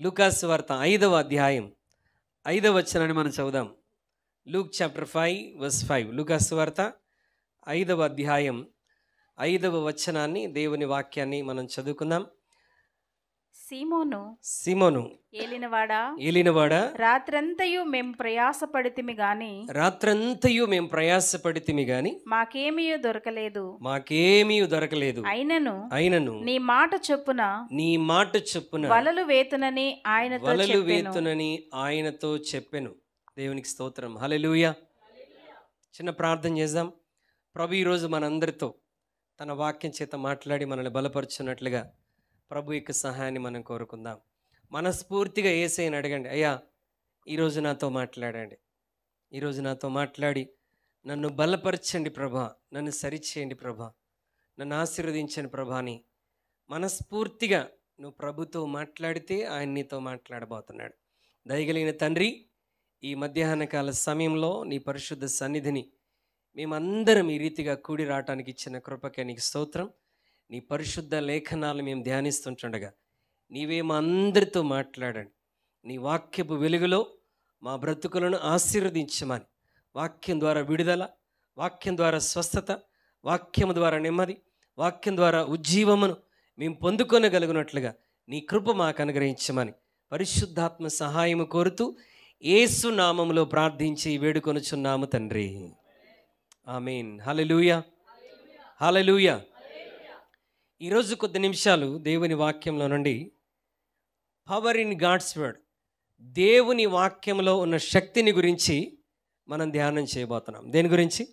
లూకాసు వార్త 5వ అధ్యాయం 5వ వచనాన్ని మనం చదువుదాం. Luke chapter 5:5. లూకాసు వార్త 5వ అధ్యాయం 5వ వచనాన్ని, దేవుని వాక్యాన్ని మనం చదువుకుందాం. సీమోను ఏలినవాడా, రాత్రంతయు మేము ప్రయాసపడితిమి గాని మాకేమీ దొరకలేదు. అయినను నీ మాట చొప్పున వలలు వేతునని ఆయనతో చెప్పెను. దేవునికి స్తోత్రం. హల్లెలూయా. చిన్న ప్రార్థన చేద్దాం. ప్రభు ఈరోజు మనందరితో తన వాక్యం చేత మాట్లాడి మనల్ని బలపరుచున్నట్లుగా ప్రభు యొక్క సహాయాన్ని మనం కోరుకుందాం. మనస్ఫూర్తిగా యేసయ్యని అడగండి, అయ్యా ఈరోజు నాతో మాట్లాడండి, ఈరోజు నాతో మాట్లాడి నన్ను బలపరచండి ప్రభా, నన్ను సరిచేయండి ప్రభా, నన్ను ఆశీర్వదించండి ప్రభా అని మనస్ఫూర్తిగా నువ్వు ప్రభుతో మాట్లాడితే ఆయన నీతో మాట్లాడబోతున్నాడు. దయగలిగిన తండ్రి, ఈ మధ్యాహ్న కాల సమయంలో నీ పరిశుద్ధ సన్నిధిని మేమందరం ఈ రీతిగా కూడి రావటానికి ఇచ్చిన కృపకే నీకు స్తోత్రం. నీ పరిశుద్ధ లేఖనాలు మేము ధ్యానిస్తుంటుండగా నీవే మా అందరితో మాట్లాడండి. నీ వాక్యపు వెలుగులో మా బ్రతుకులను ఆశీర్వదించమని, వాక్యం ద్వారా విడుదల, వాక్యం ద్వారా స్వస్థత, వాక్యం ద్వారా నెమ్మది, వాక్యం ద్వారా ఉజ్జీవమును మేము పొందుకొనగలుగునట్లుగా నీ కృప మాకు అనుగ్రహించమని పరిశుద్ధాత్మ సహాయము కోరుతూ యేసు నామములో ప్రార్థించి వేడుకొనుచున్నాము తండ్రి. ఆమేన్. హల్లెలూయా, హల్లెలూయా. ఈరోజు కొద్ది నిమిషాలు దేవుని వాక్యంలో నుండి పవర్ ఇన్ గాడ్స్ వర్డ్, దేవుని వాక్యంలో ఉన్న శక్తిని గురించి మనం ధ్యానం చేయబోతున్నాం. దేని గురించి?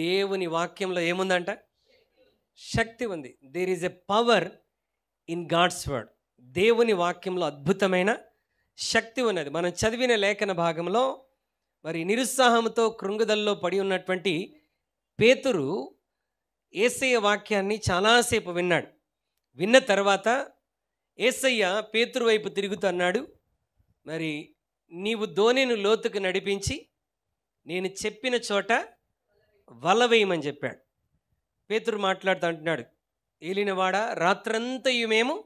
దేవుని వాక్యంలో ఏముందంట? శక్తి ఉంది. There is a power in God's word. దేవుని వాక్యంలో అద్భుతమైన శక్తి ఉన్నది. మనం చదివిన లేఖన భాగంలో మరి నిరుత్సాహంతో కృంగుదల్లో పడి ఉన్నటువంటి పేతురు యేసయ్య వాక్యాన్ని చాలాసేపు విన్నాడు. విన్న తర్వాత యేసయ్య పేతురు వైపు తిరుగుతూ అన్నాడు, మరి నీవు దోణిని లోతుకు నడిపించి నేను చెప్పిన చోట వల వేయమని చెప్పాడు. పేతురు మాట్లాడుతూ అంటున్నాడు, ఏలినవాడా, రాత్రంతయు మేము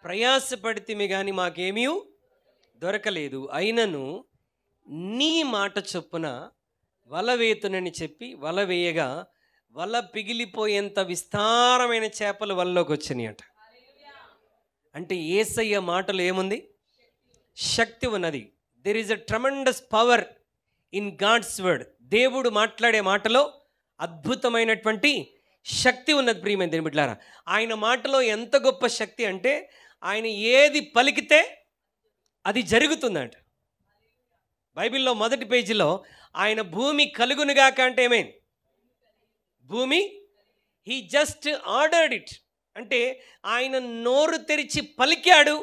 ప్రయాసపడితిమి కానీ మాకేమీ దొరకలేదు. అయినను నీ మాట చొప్పున వల వేతునని చెప్పి వల వేయగా వల పిగిలిపోయేంత విస్తారమైన చేపలు వలలోకి వచ్చినాయి అంట. అంటే యేసయ్య మాటలు ఏముంది? శక్తి ఉన్నది. There is a tremendous power in God's word. దేవుడు మాట్లాడే మాటలో అద్భుతమైనటువంటి శక్తి ఉన్నది. ప్రియమైన దేవుని బిడ్డలారా, ఆయన మాటలో ఎంత గొప్ప శక్తి అంటే ఆయన ఏది పలికితే అది జరుగుతుందంట. బైబిల్లో మొదటి పేజీలో ఆయన భూమి కలుగునుగాక అంటే ఏమైంది? భూమి, హీ జస్ట్ ఆర్డర్డ్ ఇట్. అంటే ఆయన నోరు తెరిచి పలికాడు,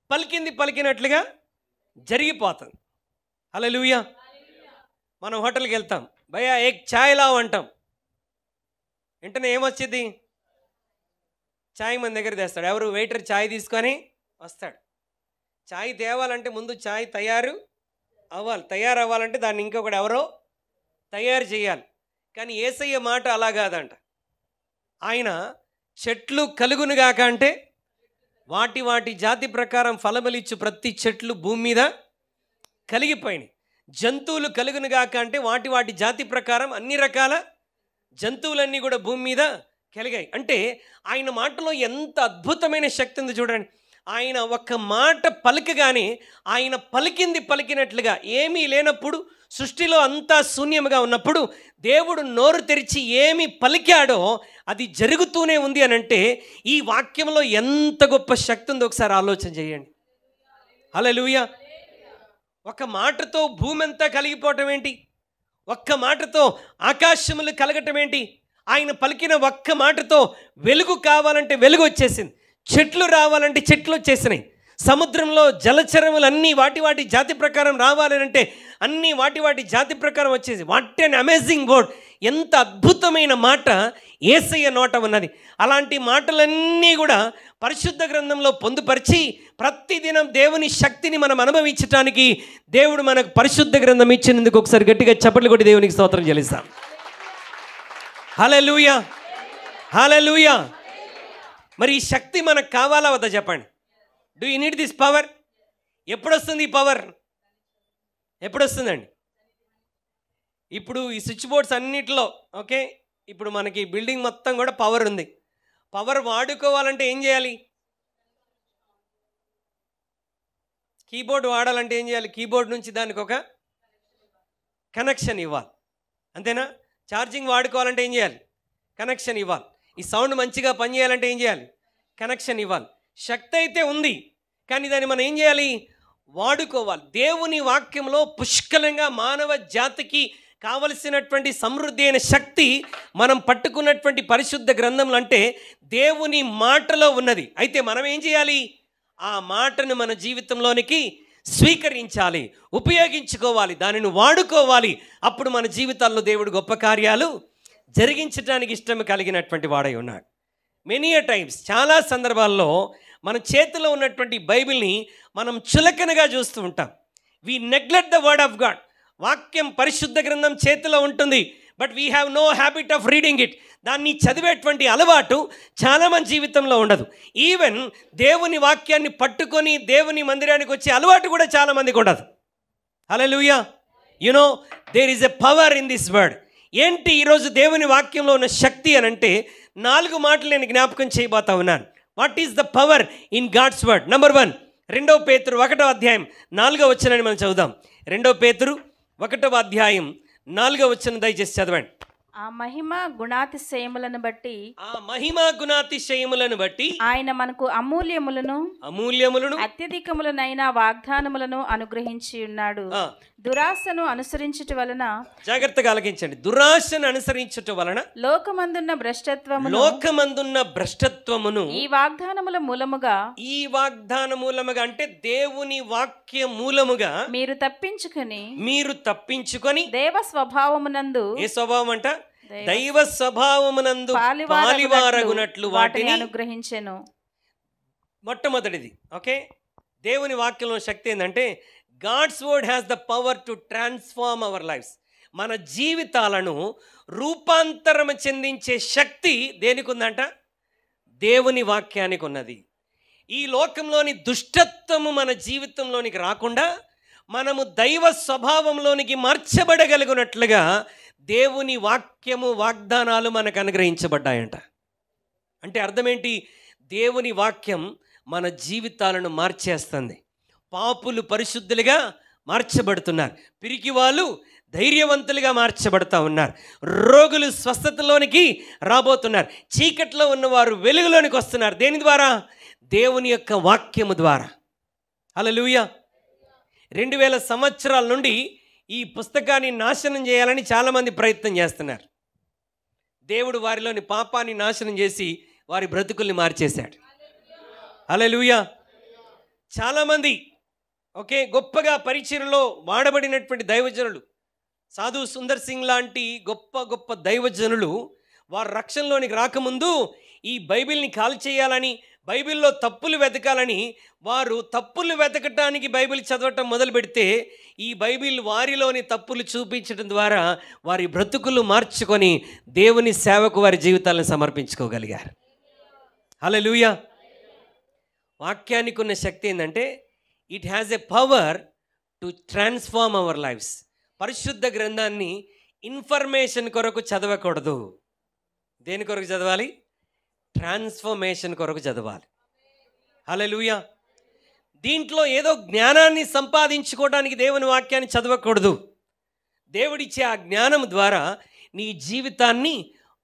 పలికింది పలికినట్లుగా జరిగిపోతుంది. హల్లెలూయా. మనం హోటల్కి వెళ్తాం, భయ్యా ఏక్ ఛాయ్ లావ్ అంటాం, వెంటనే ఏమొచ్చింది? ఛాయ్ మన దగ్గర తెస్తాడు. ఎవరు? వెయిటర్ ఛాయ్ తీసుకొని వస్తాడు. ఛాయ్ తేవాలంటే ముందు ఛాయ్ తయారవ్వాలంటే దాన్ని ఇంకొకటి ఎవరో తయారు చేయాలి. కానీ యేసయ్య మాట అలా కాదంట. ఆయన చెట్లు కలుగునుగాక అంటే వాటి వాటి జాతి ప్రకారం ఫలములిచ్చు ప్రతి చెట్లు భూమి మీద కలిగిపోయినాయి. జంతువులు కలుగునుగాక అంటే వాటి వాటి జాతి ప్రకారం అన్ని రకాల జంతువులన్నీ కూడా భూమి మీద కలిగాయి. అంటే ఆయన మాటలో ఎంత అద్భుతమైన శక్తి ఉంది చూడండి. ఆయన ఒక్క మాట పలకగానే ఆయన పలికింది పలికినట్లుగా, ఏమీ లేనప్పుడు, సృష్టిలో అంతా శూన్యముగా ఉన్నప్పుడు దేవుడు నోరు తెరిచి ఏమి పలికాడో అది జరుగుతూనే ఉంది అని అంటే ఈ వాక్యంలో ఎంత గొప్ప శక్తి ఉందో ఒకసారి ఆలోచన చేయండి. హల్లెలూయా. ఒక మాటతో భూమి అంతా కలిగిపోవటం ఏంటి? ఒక్క మాటతో ఆకాశములు కలగటం ఏంటి? ఆయన పలికిన ఒక్క మాటతో వెలుగు కావాలంటే వెలుగు వచ్చేసింది, చెట్లు రావాలంటే చెట్లు వచ్చేసినాయి, సముద్రంలో జలచరములన్నీ వాటి వాటి జాతి ప్రకారం రావాలంటే అన్నీ వాటి వాటి జాతి ప్రకారం వచ్చేసి. What N amazing word! ఎంత అద్భుతమైన మాట యేసయ్య నోట ఉన్నది. అలాంటి మాటలన్నీ కూడా పరిశుద్ధ గ్రంథంలో పొందుపరిచి ప్రతిదినం దేవుని శక్తిని మనం అనుభవించడానికి దేవుడు మనకు పరిశుద్ధ గ్రంథం ఇచ్చినందుకు ఒకసారి గట్టిగా చప్పట్లు కొట్టి దేవునికి స్తోత్రం చెల్లిస్తాం. హల్లెలూయా, హల్లెలూయా. మరి ఈ శక్తి మనకు కావాలా వద్దా చెప్పండి? Do you need this power? ఎప్పుడు వస్తుంది ఈ పవర్? ఎప్పుడు వస్తుందండి? ఇప్పుడు ఈ స్విచ్ బోర్డ్స్ అన్నిటిలో ఓకే, ఇప్పుడు మనకి బిల్డింగ్ మొత్తం కూడా పవర్ ఉంది. పవర్ వాడుకోవాలంటే ఏం చేయాలి? కీబోర్డ్ వాడాలంటే ఏం చేయాలి? కీబోర్డ్ నుంచి దానికి ఒక కనెక్షన్ ఇవ్వాలి, అంతేనా? ఛార్జింగ్ వాడుకోవాలంటే ఏం చేయాలి? కనెక్షన్ ఇవ్వాలి. ఈ సౌండ్ మంచిగా పనిచేయాలంటే ఏం చేయాలి? కనెక్షన్ ఇవ్వాలి. శక్తి అయితే ఉంది, కానీ దాన్ని మనం ఏం చేయాలి? వాడుకోవాలి. దేవుని వాక్యంలో పుష్కలంగా మానవ జాతికి కావలసినటువంటి సమృద్ధి అయిన శక్తి మనం పట్టుకున్నటువంటి పరిశుద్ధ గ్రంథంలో అంటే దేవుని మాటలో ఉన్నది. అయితే మనం ఏం చేయాలి? ఆ మాటను మన జీవితంలోనికి స్వీకరించాలి, ఉపయోగించుకోవాలి, దానిని వాడుకోవాలి. అప్పుడు మన జీవితాల్లో దేవుడు గొప్ప కార్యాలు జరిగించడానికి ఇష్టం కలిగినటువంటి వాడై ఉన్నాడు. మెనీ అ టైమ్స్, చాలా సందర్భాల్లో మన చేతిలో ఉన్నటువంటి బైబిల్ని మనం చులకనగా చూస్తూ ఉంటాం. We neglect the word of God. వాక్యం, పరిశుద్ధ గ్రంథం చేతిలో ఉంటుంది, but we have no habit of reading it. దాన్ని చదివేటువంటి అలవాటు చాలామంది జీవితంలో ఉండదు. ఈవెన్ దేవుని వాక్యాన్ని పట్టుకొని దేవుని మందిరానికి వచ్చే అలవాటు కూడా చాలామందికి ఉండదు. Hallelujah. You know there is a power in this word. ఏంటి ఈరోజు దేవుని వాక్యంలో ఉన్న శక్తి అని అంటే 4 మాటలు నేను జ్ఞాపకం చేయబోతా ఉన్నాను. What is the power in God's word? Number 1, 2 పేతురు 1వ అధ్యాయం 4వ వచనాన్ని మనం చదువుదాం. 2 పేతురు 1వ అధ్యాయం 4వ వచనం దయచేసి చదవండి. ఆ మహిమ గుణాతిశయములను బట్టి ఆయన మనకు అమూల్యములను అత్యధికములనైన వాగ్దానములను అనుగ్రహించి ఉన్నాడు. దురాశను అనుసరించుట వలన, జాగ్రత్తగా ఆలకించండి, దురాశను అనుసరించుట వలన లోకమందున్న భ్రష్టత్వమును ఈ వాగ్దానముల మూలముగా అంటే దేవుని వాక్య మూలముగా మీరు తప్పించుకొని దైవ స్వభావమునందు, ఏ స్వభావం అంట? దైవ స్వభావమునందు పాలివారగునట్లు వాటిని అనుగ్రహించెను. మొట్టమొదటిది ఓకే, దేవుని వాక్యంలో శక్తి ఏంటంటే God's word has the power to transform our lives. మన జీవితాలను రూపాంతరం చెందించే శక్తి దేనికి ఉందంట? దేవుని వాక్యానికి ఉన్నది. ఈ లోకంలోని దుష్టత్వము మన జీవితంలోనికి రాకుండా మనము దైవ స్వభావంలోనికి మార్చబడగలిగినట్లుగా దేవుని వాక్యము, వాగ్దానాలు మనకు అనుగ్రహించబడ్డాయంట. అంటే అర్థం ఏంటి? దేవుని వాక్యం మన జీవితాలను మార్చేస్తుంది. పాపులు పరిశుద్ధులుగా మార్చబడుతున్నారు, పిరికి వాళ్ళు ధైర్యవంతులుగా మార్చబడుతూ ఉన్నారు, రోగులు స్వస్థతలోనికి రాబోతున్నారు, చీకట్లో ఉన్నవారు వెలుగులోనికి వస్తున్నారు. దేని ద్వారా? దేవుని యొక్క వాక్యము ద్వారా. హల్లెలూయా. 2000 సంవత్సరాల నుండి ఈ పుస్తకాన్ని నాశనం చేయాలని చాలామంది ప్రయత్నం చేస్తున్నారు. దేవుడు వారిలోని పాపాన్ని నాశనం చేసి వారి బ్రతుకుల్ని మార్చేశాడు. హల్లెలూయా. చాలామంది ఓకే గొప్పగా పరిచర్యలో వాడబడినటువంటి దైవజనులు, సాధు సుందర్ సింగ్ లాంటి గొప్ప గొప్ప దైవజనులు వారు రక్షణలోనికి రాకముందు ఈ బైబిల్ని కాల్చేయాలని, బైబిల్లో తప్పులు వెతకాలని వారు తప్పులు వెతకటానికి బైబిల్ చదవటం మొదలు పెడితే ఈ బైబిల్ వారిలోని తప్పులు చూపించడం ద్వారా వారి బ్రతుకులు మార్చుకొని దేవుని సేవకు వారి జీవితాలను సమర్పించుకోగలిగారు. హల్లెలూయా. వాక్యానికి ఉన్న శక్తి ఏంటంటే it has a power to transform our lives. పరిశుద్ధ గ్రంథాన్ని ఇన్ఫర్మేషన్ కొరకు చదవకూడదు. దేని కొరకు చదవాలి? ట్రాన్స్ఫర్మేషన్ కొరకు చదవాలి. హల్లెలూయా. దీంట్లో ఏదో జ్ఞానాన్ని సంపాదించుకోవడానికి దేవుని వాక్యాన్ని చదవకూడదు. దేవుడిచ్చే ఆ జ్ఞానం ద్వారా నీ జీవితాన్ని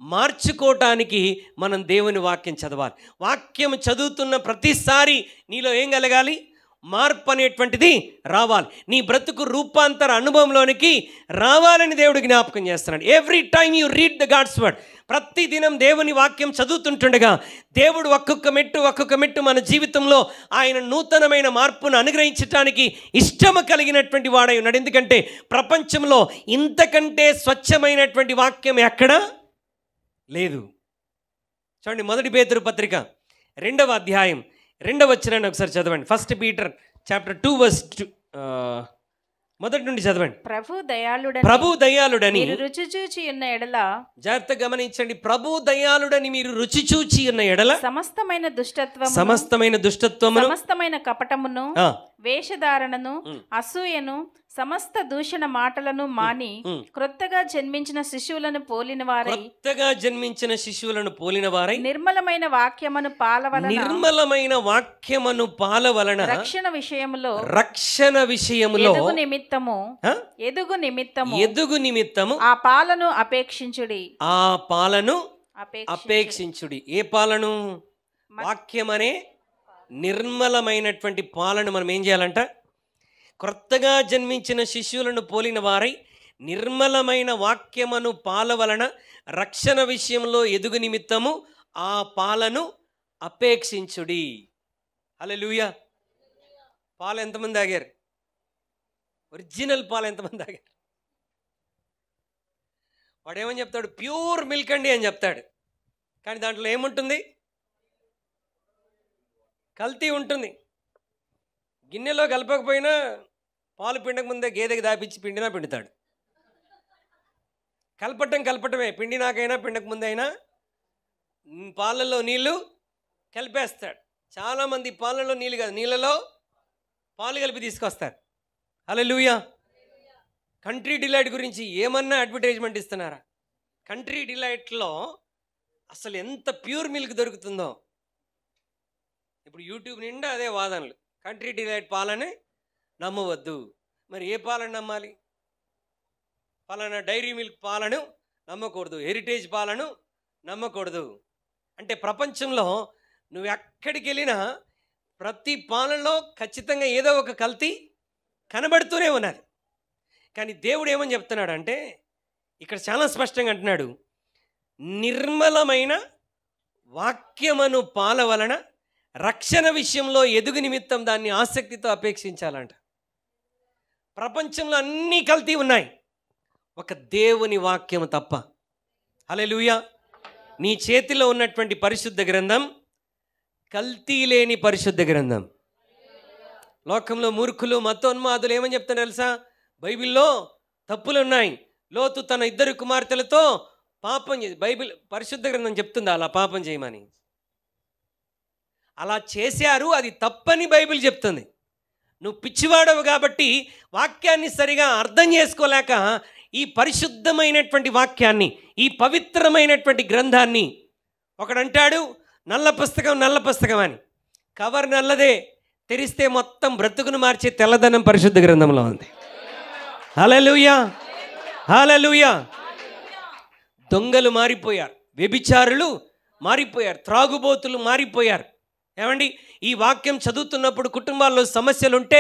మార్చుకోవటానికి మనం దేవుని వాక్యం చదవాలి. వాక్యం చదువుతున్న ప్రతిసారి నీలో ఏం కలగాలి? మార్పు అనేటువంటిది రావాలి. నీ బ్రతుకు రూపాంతర అనుభవంలోనికి రావాలని దేవుడు జ్ఞాపకం చేస్తున్నాడు. Every time you read the God's word. ప్రతి దినం దేవుని వాక్యం చదువుతుంటుండగా దేవుడు ఒక్కొక్క మెట్టు మన జీవితంలో ఆయన నూతనమైన మార్పును అనుగ్రహించడానికి ఇష్టము కలిగినటువంటి వాడై ఉన్నాడు. ఎందుకంటే ప్రపంచంలో ఇంతకంటే స్వచ్ఛమైనటువంటి వాక్యం ఎక్కడా లేదు. చూడండి, 1 పేతురు పత్రిక 2వ అధ్యాయం 2వ వచనాన్ని ఒకసారి చదవండి. 1 Peter chapter 2 verse 2. మొదటి నుండి చదవండి. ప్రభు దయాళుడని మీరు రుచి చూచి ఉన్న ఎడల, జాగ్రత్తగా గమనించండి, ప్రభు దయాళుడని మీరు రుచి చూచి ఉన్న ఎడల సమస్తమైన దుష్టత్వము, సమస్తమైన దుష్టత్వమును, సమస్తమైన కపటమును, వేషధారణను, అసూయను, సమస్త దూషణ మాటలను మాని క్రొత్తగా జన్మించిన శిశువులను పోలిన వారై, కొత్తగా జన్మించిన శిశువులను పోలిన వారై, నిర్మలమైన వాక్యమును పాలవలన, నిర్మలమైన వాక్యమును పాలవలన, రక్షణ విషయములో ఎదుగు నిమిత్తము ఆ పాలను అపేక్షించుడి. ఏ పాలను? వాక్యం అనే నిర్మలమైనటువంటి పాలను మనం ఏం చేయాలంట? క్రొత్తగా జన్మించిన శిశువులను పోలిన వారై నిర్మలమైన వాక్యమును పాల వలన రక్షణ విషయంలో ఎదుగు నిమిత్తము ఆ పాలను అపేక్షించుడి. హల్లెలూయా. పాలు ఎంతమంది తాగారు? ఒరిజినల్ పాలు ఎంతమంది తాగారు? వాడేమని చెప్తాడు? ప్యూర్ మిల్క్ అండి అని చెప్తాడు. కానీ దాంట్లో ఏముంటుంది? కల్తీ ఉంటుంది. గిన్నెలో కలపకపోయినా పాలు పిండక ముందే గేదెకి దాపించి పిండినా పిండుతాడు. కలపటమే, పిండినాకైనా పిండక ముందైనా పాలల్లో నీళ్లు కలిపేస్తాడు. చాలామంది పాలల్లో నీళ్ళు కాదు, నీళ్ళలో పాలు కలిపి తీసుకొస్తారు. హల్లెలూయా. కంట్రీ డిలైట్ గురించి ఏమన్నా అడ్వర్టైజ్మెంట్ ఇస్తున్నారా? కంట్రీ డిలైట్లో అసలు ఎంత ప్యూర్ మిల్క్ దొరుకుతుందో. ఇప్పుడు యూట్యూబ్ నిండా అదే వాదనలు. కంట్రీ డిలైట్ పాలని నమ్మవద్దు. మరి ఏ పాలను నమ్మాలి? పలానా డైరీ మిల్క్ పాలను నమ్మకూడదు, హెరిటేజ్ పాలను నమ్మకూడదు. అంటే ప్రపంచంలో నువ్వు ఎక్కడికి వెళ్ళినా ప్రతి పాలనలో ఖచ్చితంగా ఏదో ఒక కల్తీ కనబడుతూనే ఉన్నది. కానీ దేవుడు ఏమని చెప్తున్నాడు అంటే, ఇక్కడ చాలా స్పష్టంగా అంటున్నాడు, నిర్మలమైన వాక్యమును పాల వలన రక్షణ విషయంలో ఎదుగు నిమిత్తం దాన్ని ఆసక్తితో అపేక్షించాలంట. ప్రపంచంలో అన్నీ కల్తీ ఉన్నాయి, ఒక దేవుని వాక్యము తప్ప. హల్లెలూయా. నీ చేతిలో ఉన్నటువంటి పరిశుద్ధ గ్రంథం కల్తీ లేని పరిశుద్ధ గ్రంథం. లోకంలో మూర్ఖులు మతోన్మాదులు ఏమని చెప్తారు తెలుసా? బైబిల్లో తప్పులు ఉన్నాయి. లోతు తన 2 కుమార్తెలతో పాపం చేసి, బైబిల్ పరిశుద్ధ గ్రంథం చెప్తుందా అలా పాపం చేయమని? అలా చేశారు, అది తప్పని బైబిల్ చెప్తుంది. నువ్వు పిచ్చివాడవు కాబట్టి వాక్యాన్ని సరిగా అర్థం చేసుకోలేక ఈ పరిశుద్ధమైనటువంటి వాక్యాన్ని, ఈ పవిత్రమైనటువంటి గ్రంథాన్ని, ఒకడంటాడు నల్ల పుస్తకం అని. కవర్ నల్లదే, తెరిస్తే మొత్తం బ్రతుకును మార్చే తెల్లదనం పరిశుద్ధ గ్రంథంలో ఉంది. హల్లెలూయా, హల్లెలూయా. దొంగలు మారిపోయారు, వ్యభిచారులు మారిపోయారు, త్రాగుబోతులు మారిపోయారు. ఏమండి, ఈ వాక్యం చదువుతున్నప్పుడు కుటుంబాల్లో సమస్యలుంటే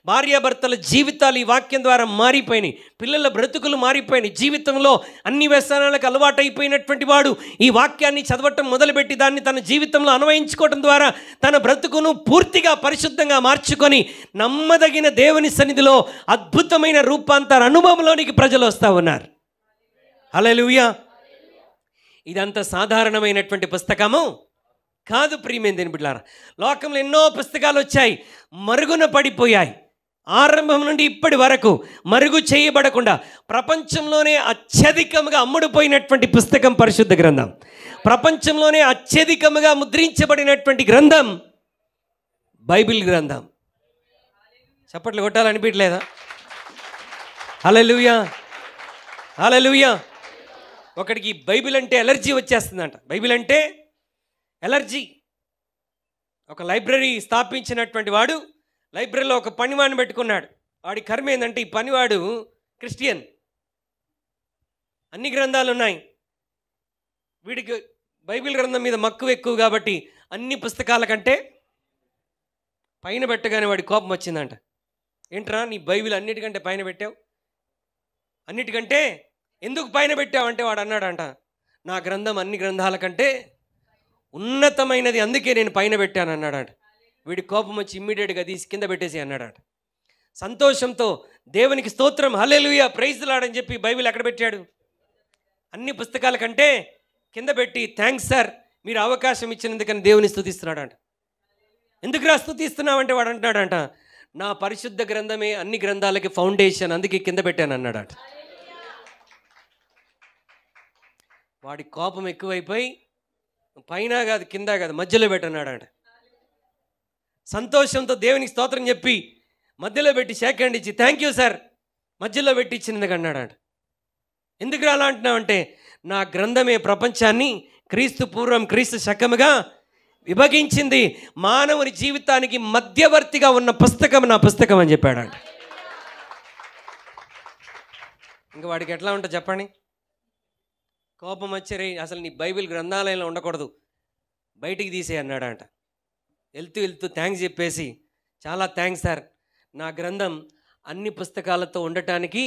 భార్యాభర్తల జీవితాలు ఈ వాక్యం ద్వారా మారిపోయినాయి, పిల్లల బ్రతుకులు మారిపోయినాయి. జీవితంలో అన్ని వ్యసనాలకు అలవాటైపోయినటువంటి వాడు ఈ వాక్యాన్ని చదవటం మొదలుపెట్టి దాన్ని తన జీవితంలో అన్వయించుకోవడం ద్వారా తన బ్రతుకును పూర్తిగా పరిశుద్ధంగా మార్చుకొని నమ్మదగిన దేవుని సన్నిధిలో అద్భుతమైన రూపాంతర అనుభవంలోనికి ప్రజలు వస్తూ ఉన్నారు. హల్లెలూయా. ఇదంతా సాధారణమైనటువంటి పుస్తకము కాదు ప్రియమైన దేవుని బిడ్డలారా. లోకంలో ఎన్నో పుస్తకాలు వచ్చాయి, మరుగున పడిపోయాయి. ఆరంభం నుండి ఇప్పటి వరకు మరుగు చేయబడకుండా ప్రపంచంలోనే అత్యధికంగా అమ్ముడుపోయినటువంటి పుస్తకం పరిశుద్ధ గ్రంథం. ప్రపంచంలోనే అత్యధికంగా ముద్రించబడినటువంటి గ్రంథం బైబిల్ గ్రంథం. చప్పట్లు కొట్టాలనిపించలేదా? హల్లెలూయా, హల్లెలూయా. ఒకడికి బైబిల్ అంటే ఎలర్జీ వచ్చేస్తుందంట. బైబిల్ అంటే ఎలర్జీ. ఒక లైబ్రరీ స్థాపించినటువంటి వాడు లైబ్రరీలో ఒక పనివాడిని పెట్టుకున్నాడు. వాడి కర్మ ఏంటంటే, ఈ పనివాడు క్రిస్టియన్, అన్ని గ్రంథాలు ఉన్నాయి, వీడికి బైబిల్ గ్రంథం మీద మక్కువ ఎక్కువ కాబట్టి అన్ని పుస్తకాల కంటే పైన పెట్టగానే వాడి కోపం వచ్చిందంట. ఏంట్రా నీ బైబిల్ అన్నిటికంటే పైన పెట్టావు, అన్నిటికంటే ఎందుకు పైన పెట్టావు అంటే వాడు అన్నాడంట, నా గ్రంథం అన్ని గ్రంథాల కంటే ఉన్నతమైనది, అందుకే నేను పైన పెట్టాను అన్నాడట. వీడి కోపం వచ్చి ఇమ్మీడియట్గా తీసి కింద పెట్టేసి అన్నాడట. సంతోషంతో దేవునికి స్తోత్రం, హల్లెలూయా, ప్రైజ్ లార్డ్ అని చెప్పి బైబిల్ ఎక్కడ పెట్టాడు? అన్ని పుస్తకాల కంటే కింద పెట్టి, థ్యాంక్స్ సార్, మీరు అవకాశం ఇచ్చినందుకని దేవుని స్తుతిస్తున్నాడంట. ఎందుకు రా స్తుతిస్తున్నావంటే వాడు అంటున్నాడంట, నా పరిశుద్ధ గ్రంథమే అన్ని గ్రంథాలకి ఫౌండేషన్, అందుకే కింద పెట్టాను అన్నాడట. వాడి కోపం ఎక్కువైపోయి పైన కాదు కింద కాదు మధ్యలో పెట్టన్నాడట. సంతోషంతో దేవునికి స్తోత్రం చెప్పి మధ్యలో పెట్టి షేక్ హ్యాండ్ ఇచ్చి థ్యాంక్ యూ సార్ మధ్యలో పెట్టి ఇచ్చినందుకు అన్నాడట. ఎందుకు అలా అంటున్నావంటే నా గ్రంథమే ప్రపంచాన్ని క్రీస్తు పూర్వం క్రీస్తు శకముగా విభజించింది, మానవుని జీవితానికి మధ్యవర్తిగా ఉన్న పుస్తకం నా పుస్తకం అని చెప్పాడంట. ఇంకా వాడికి ఎట్లా ఉంటుంది చెప్పండి? కోపం వచ్చి అసలు నీ బైబిల్ గ్రంథాలయంలో ఉండకూడదు, బయటికి తీసే అన్నాడంట. వెళ్తూ థ్యాంక్స్ చెప్పేసి చాలా థ్యాంక్స్ సార్, నా గ్రంథం అన్ని పుస్తకాలతో ఉండటానికి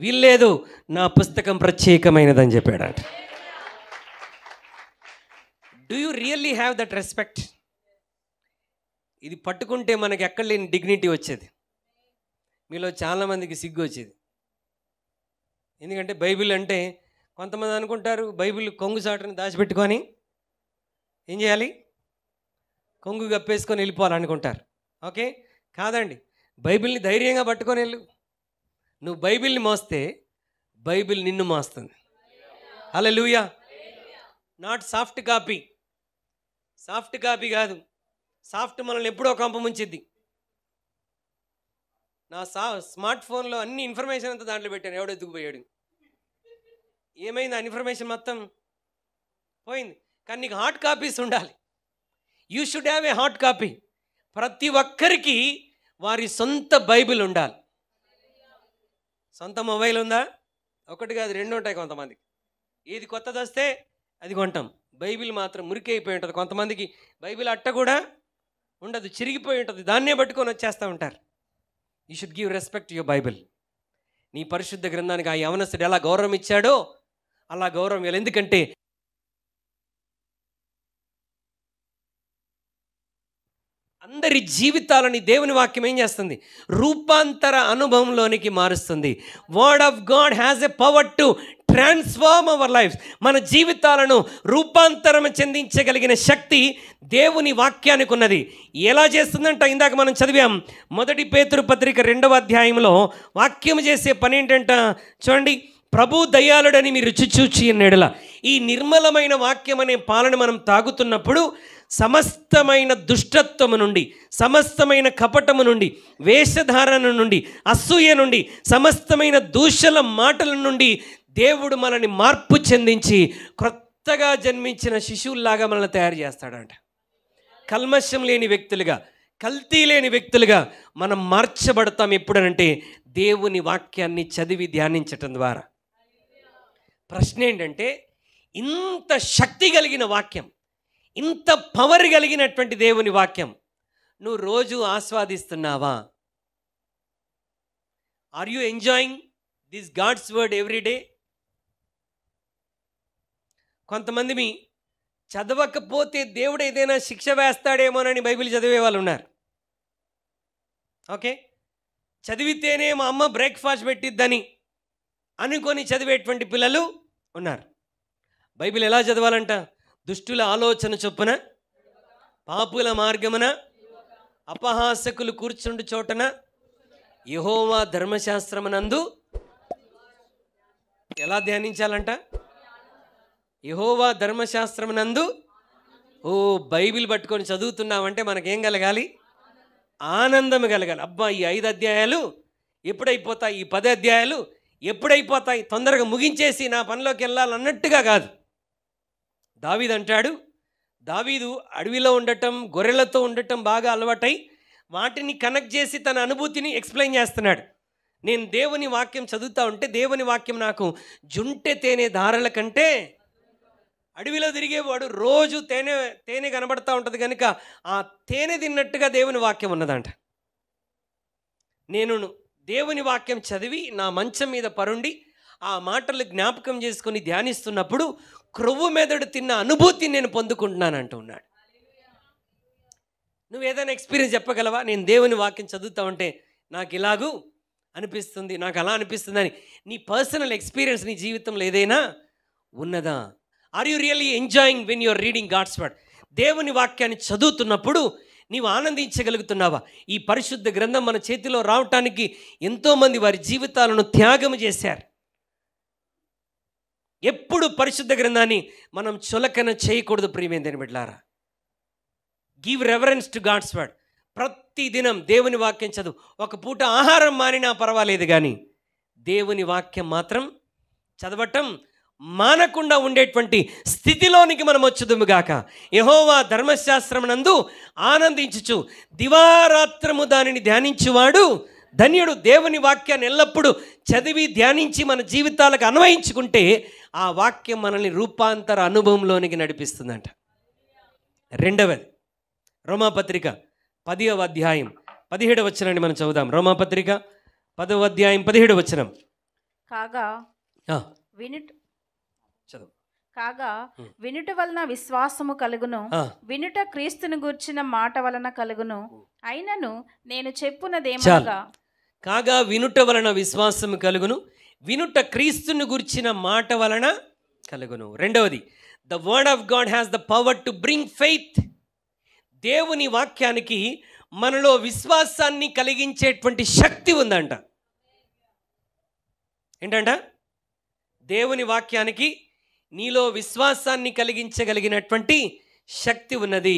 వీల్లేదు, నా పుస్తకం ప్రత్యేకమైనదని చెప్పాడంట. Do you really have that respect? ఇది పట్టుకుంటే మనకి ఎక్కడ లేని డిగ్నిటీ వచ్చేది. మీలో చాలామందికి సిగ్గు వచ్చేది. ఎందుకంటే బైబిల్ అంటే కొంతమంది అనుకుంటారు బైబిల్ కొంగు చాటుని దాచిపెట్టుకొని ఏం చేయాలి, కొంగు కప్పేసుకొని వెళ్ళిపోవాలనుకుంటారు. ఓకే, కాదండి, బైబిల్ని ధైర్యంగా పట్టుకొని వెళ్ళు. నువ్వు బైబిల్ని మోస్తే బైబిల్ నిన్ను మోస్తుంది. Hallelujah. Not soft copy, soft copy కాదు. సాఫ్ట్ మనల్ని ఎప్పుడో కంప ముంచిద్ది. నా స్మార్ట్ ఫోన్లో అన్ని ఇన్ఫర్మేషన్ అంతా దాంట్లో పెట్టాను, ఎవడో ఎత్తుకుపోయాడు. ఏమైంది? ఆ ఇన్ఫర్మేషన్ మొత్తం పోయింది. కానీ నీకు హార్డ్ కాపీస్ ఉండాలి. You should have a hard copy. ప్రతి ఒక్కరికి వారి సొంత బైబిల్ ఉండాలి. సొంత మొబైల్ ఉందా? ఒకటి కాదు, రెండు ఉంటాయి కొంతమందికి. ఏది కొత్తది వస్తే అది కొంటాం. బైబిల్ మాత్రం మురికి అయిపోయి ఉంటుంది. కొంతమందికి బైబిల్ అట్ట కూడా ఉండదు, చిరిగిపోయి ఉంటుంది, దాన్నే పట్టుకొని వచ్చేస్తూ ఉంటారు. You should give respect your Bible. నీ పరిశుద్ధ గ్రంథానికి ఆ యవనస్తుడు ఎలా గౌరవం ఇచ్చాడో అలా గౌరవం ఇవ్వాలి. ఎందుకంటే అందరి జీవితాలని దేవుని వాక్యం ఏం చేస్తుంది? రూపాంతర అనుభవంలోనికి మారుస్తుంది. Word of God has a power to transform our life. మన జీవితాలను రూపాంతరం చెందించగలిగిన శక్తి దేవుని వాక్యానికి ఉన్నది. ఎలా చేస్తుందంట? ఇందాక మనం చదివాం, 1 పేతురు పత్రిక 2వ అధ్యాయంలో వాక్యం చేసే పని ఏంటంట చూడండి. ప్రభు దయాళుడని మీరు రుచి చూచి అన్నాడులా. ఈ నిర్మలమైన వాక్యం అనే పాలన మనం తాగుతున్నప్పుడు సమస్తమైన దుష్టత్వము నుండి, సమస్తమైన కపటము నుండి, వేషధారణ నుండి, అసూయ నుండి, సమస్తమైన దూషల మాటల నుండి దేవుడు మనల్ని మార్పు చెందించి కొత్తగా జన్మించిన శిశువుల్లాగా మనల్ని తయారు చేస్తాడంట. కల్మషం లేని వ్యక్తులుగా, కల్తీ లేని వ్యక్తులుగా మనం మార్చబడతాం. ఎప్పుడనంటే దేవుని వాక్యాన్ని చదివి ధ్యానించటం ద్వారా. ప్రశ్న ఏంటంటే, ఇంత శక్తి కలిగిన వాక్యం, ఇంత పవర్ కలిగినటువంటి దేవుని వాక్యం నువ్వు రోజు ఆస్వాదిస్తున్నావా? Are you enjoying this God's word every day? కొంతమంది మీ చదవకపోతే దేవుడు ఏదైనా శిక్ష వేస్తాడేమోనని బైబిల్ చదివే వాళ్ళు ఉన్నారు. ఓకే, చదివితేనే మా అమ్మ బ్రేక్ఫాస్ట్ పెట్టిద్దని అనుకొని చదివేటువంటి పిల్లలు ఉన్నారు. బైబిల్ ఎలా చదవాలంట? దుష్టుల ఆలోచన చొప్పున, పాపుల మార్గమున, అపహాసకులు కూర్చుండు చోటన, యెహోవా ధర్మశాస్త్రమునందు ఎలా ధ్యానించాలంట? యెహోవా ధర్మశాస్త్రమునందు. ఓ బైబిల్ పట్టుకొని చదువుతున్నామంటే మనకేం కలగాలి? ఆనందం కలగాలి. అబ్బా, ఈ 5 అధ్యాయాలు ఎప్పుడైపోతాయి, ఈ 10 అధ్యాయాలు ఎప్పుడైపోతాయి, తొందరగా ముగించేసి నా పనిలోకి వెళ్ళాలన్నట్టుగా కాదు. దావీదు అంటాడు, దావీదు అడవిలో ఉండటం, గొర్రెలతో ఉండటం బాగా అలవాటై వాటిని కనెక్ట్ చేసి తన అనుభూతిని ఎక్స్ప్లెయిన్ చేస్తున్నాడు. నేను దేవుని వాక్యం చదువుతా ఉంటే దేవుని వాక్యం నాకు జుంటె తేనె ధారల కంటే, అడవిలో తిరిగేవాడు రోజు తేనె కనబడతా ఉంటుంది కనుక ఆ తేనె తిన్నట్టుగా దేవుని వాక్యం ఉన్నదంట. నేను దేవుని వాక్యం చదివి నా మంచం మీద పరుండి ఆ మాటలు జ్ఞాపకం చేసుకొని ధ్యానిస్తున్నప్పుడు క్రొవ్వు మెదడు తిన్న అనుభూతిని నేను పొందుకుంటున్నాను అంటూ ఉన్నాడు. నువ్వు ఏదైనా ఎక్స్పీరియన్స్ చెప్పగలవా? నేను దేవుని వాక్యం చదువుతా ఉంటే నాకు ఇలాగూ అనిపిస్తుంది, నాకు అలా అనిపిస్తుంది అని నీ పర్సనల్ ఎక్స్పీరియన్స్ నీ జీవితంలో ఏదైనా ఉన్నదా? Are you really enjoying when you're reading God's word? దేవుని వాక్యాన్ని చదువుతున్నప్పుడు నీవు ఆనందించగలుగుతున్నావా? ఈ పరిశుద్ధ గ్రంథం మన చేతిలో రావటానికి ఎంతోమంది వారి జీవితాలను త్యాగం చేశారు. ఎప్పుడు పరిశుద్ధ గ్రంథాన్ని మనం చులకన చేయకూడదు ప్రియమైనది బిడ్డలారా. Give reverence to God's word. ప్రతి దినం దేవుని వాక్యం చదువు. ఒక పూట ఆహారం మానినా పర్వాలేదు, కానీ దేవుని వాక్యం మాత్రం చదవటం మానకుండా ఉండేటువంటి స్థితిలోనికి మనం వచ్చుదుముగాక. యెహోవా ధర్మశాస్త్రమునందు ఆనందించుచు దివారాత్రము దానిని ధ్యానించువాడు ధన్యుడు. దేవుని వాక్యాన్ని ఎల్లప్పుడూ చదివి ధ్యానించి మన జీవితాలకు అన్వయించుకుంటే ఆ వాక్యం మనల్ని రూపాంతర అనుభవంలోనికి నడిపిస్తుందంట. రెండవది, రోమాపత్రిక 10వ అధ్యాయం 17వ వచనాన్ని మనం చదువుదాం. రోమాపత్రిక 10వ అధ్యాయం 17వ వచనం. కాగా వినుట వలన విశ్వాసము కలుగును, వినుట క్రీస్తుని గూర్చిన మాట వలన కలుగును. అయినను నేను చెప్పునదేమనగా, కాగా వినుట వలన విశ్వాసము కలుగును, వినుట క్రీస్తుని గూర్చిన మాట వలన కలుగును. రెండవది, the word of God has the power to bring faith. దేవుని వాక్యానికి మనలో విశ్వాసాన్ని కలిగించేటువంటి శక్తి ఉందంట. ఏంటంట? దేవుని వాక్యానికి నీలో విశ్వాసాన్ని కలిగించగలిగినటువంటి శక్తి ఉన్నది.